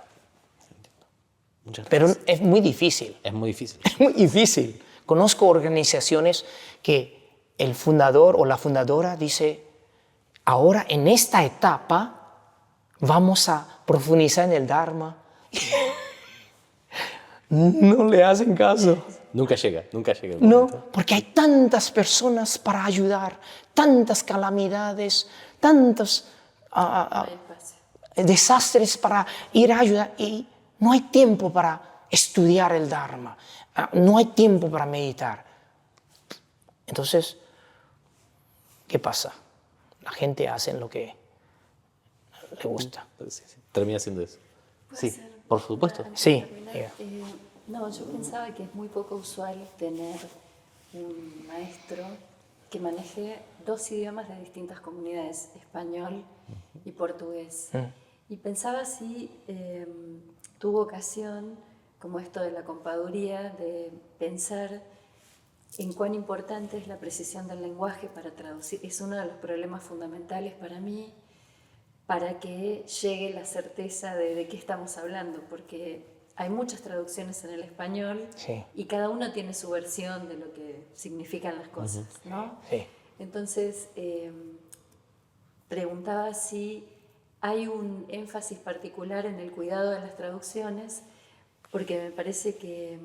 Muchas Pero gracias. es muy difícil. Es muy difícil. Es muy difícil. Conozco organizaciones que el fundador o la fundadora dice, ahora en esta etapa vamos a profundizar en el Dharma. No le hacen caso. Nunca llega el momento. No, porque hay tantas personas para ayudar, tantas calamidades, tantos desastres para ir a ayudar y no hay tiempo para estudiar el Dharma, no hay tiempo para meditar. Entonces, ¿qué pasa? La gente hace lo que le gusta. Sí. Termina siendo eso. Sí, ser? por supuesto. Sí. No, yo pensaba que es muy poco usual tener un maestro que maneje 2 idiomas de distintas comunidades, español y portugués. Y pensaba si tu vocación, como esto de la compaduría, de pensar en cuán importante es la precisión del lenguaje para traducir. Es uno de los problemas fundamentales para mí, para que llegue la certeza de qué estamos hablando, porque hay muchas traducciones en el español y cada uno tiene su versión de lo que significan las cosas, ¿no? Sí. Entonces, preguntaba si hay un énfasis particular en el cuidado de las traducciones, porque me parece que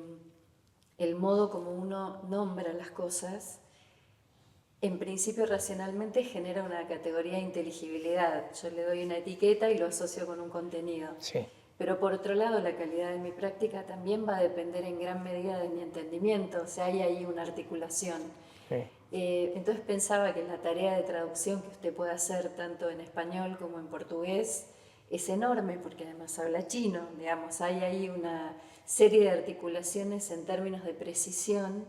el modo como uno nombra las cosas, en principio racionalmente genera una categoría de inteligibilidad. Yo le doy una etiqueta y lo asocio con un contenido. Sí. Pero por otro lado, la calidad de mi práctica también va a depender en gran medida de mi entendimiento, o sea, hay ahí una articulación. Sí. Entonces pensaba que la tarea de traducción que usted puede hacer tanto en español como en portugués es enorme, porque además habla chino, digamos, hay ahí una serie de articulaciones en términos de precisión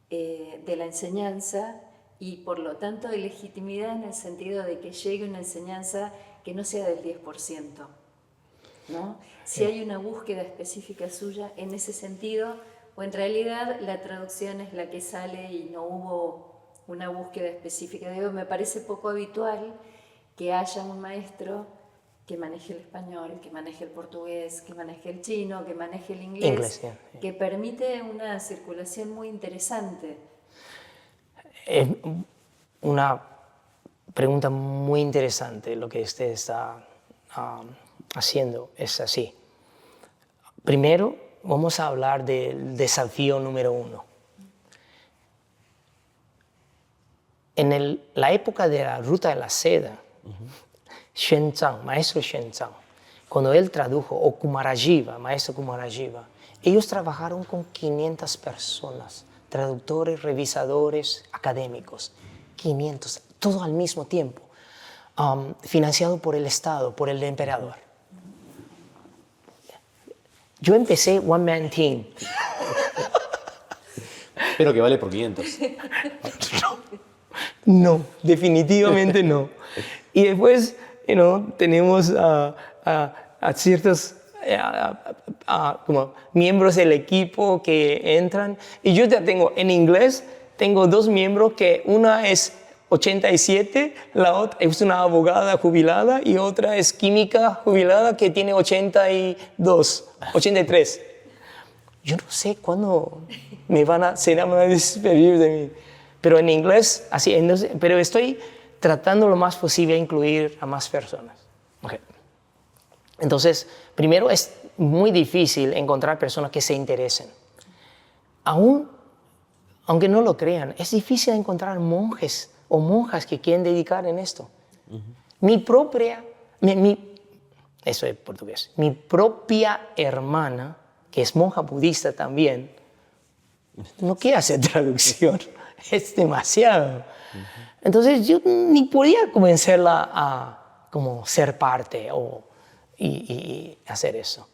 de la enseñanza y por lo tanto de legitimidad en el sentido de que llegue una enseñanza que no sea del 10%, ¿no? Si hay una búsqueda específica suya en ese sentido, o en realidad la traducción es la que sale y no hubo una búsqueda específica. Digo, me parece poco habitual que haya un maestro que maneje el español, que maneje el portugués, que maneje el chino, que maneje el inglés, sí. que permite una circulación muy interesante. Es una pregunta muy interesante lo que usted está haciendo. Es así. Primero, vamos a hablar del desafío número 1. En la época de la Ruta de la Seda, Xuanzang, maestro Xuanzang, cuando él tradujo, o Kumarajiva, maestro Kumarajiva, ellos trabajaron con 500 personas, traductores, revisadores, académicos, 500, todo al mismo tiempo, financiado por el Estado, por el emperador. Yo empecé One Man Team. Pero que vale por 500. No, definitivamente no. Y después, tenemos a ciertos como miembros del equipo que entran. Y yo ya tengo, en inglés, tengo 2 miembros que una es 87, la otra es una abogada jubilada y otra es química jubilada que tiene 82, 83. Yo no sé cuándo se van a despedir de mí. Pero en inglés, así, entonces, pero estoy tratando lo más posible de incluir a más personas. Okay. Entonces, primero es muy difícil encontrar personas que se interesen. Aunque no lo crean, es difícil encontrar monjes o monjas que quieren dedicar en esto. Eso es portugués. Mi propia hermana, que es monja budista también, no quiere hacer traducción. Es demasiado. Entonces yo ni podía convencerla a como ser parte y hacer eso.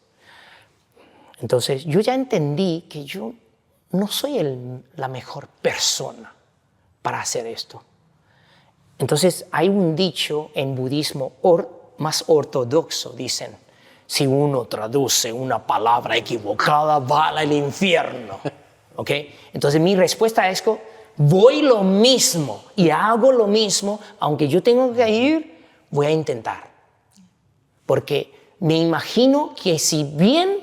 Entonces yo ya entendí que yo no soy la mejor persona para hacer esto. Entonces hay un dicho en budismo más ortodoxo, dicen, si uno traduce una palabra equivocada, va al infierno. ¿Okay? Entonces mi respuesta es que voy lo mismo y hago lo mismo, aunque yo tengo que ir, voy a intentar. Porque me imagino que si bien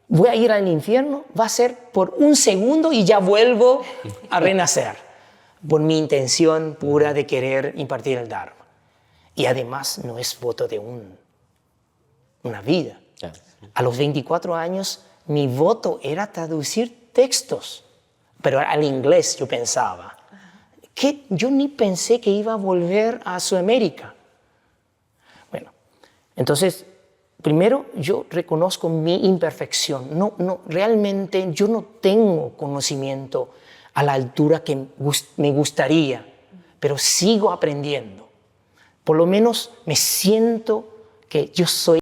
voy a ir al infierno, va a ser por un segundo y ya vuelvo a renacer, por mi intención pura de querer impartir el Dharma. Y además no es voto de una vida. A los 24 años mi voto era traducir textos, pero al inglés yo pensaba. Que yo ni pensé que iba a volver a Sudamérica. Bueno, entonces, primero yo reconozco mi imperfección. Realmente yo no tengo conocimiento a la altura que me gustaría, pero sigo aprendiendo. Por lo menos me siento que yo soy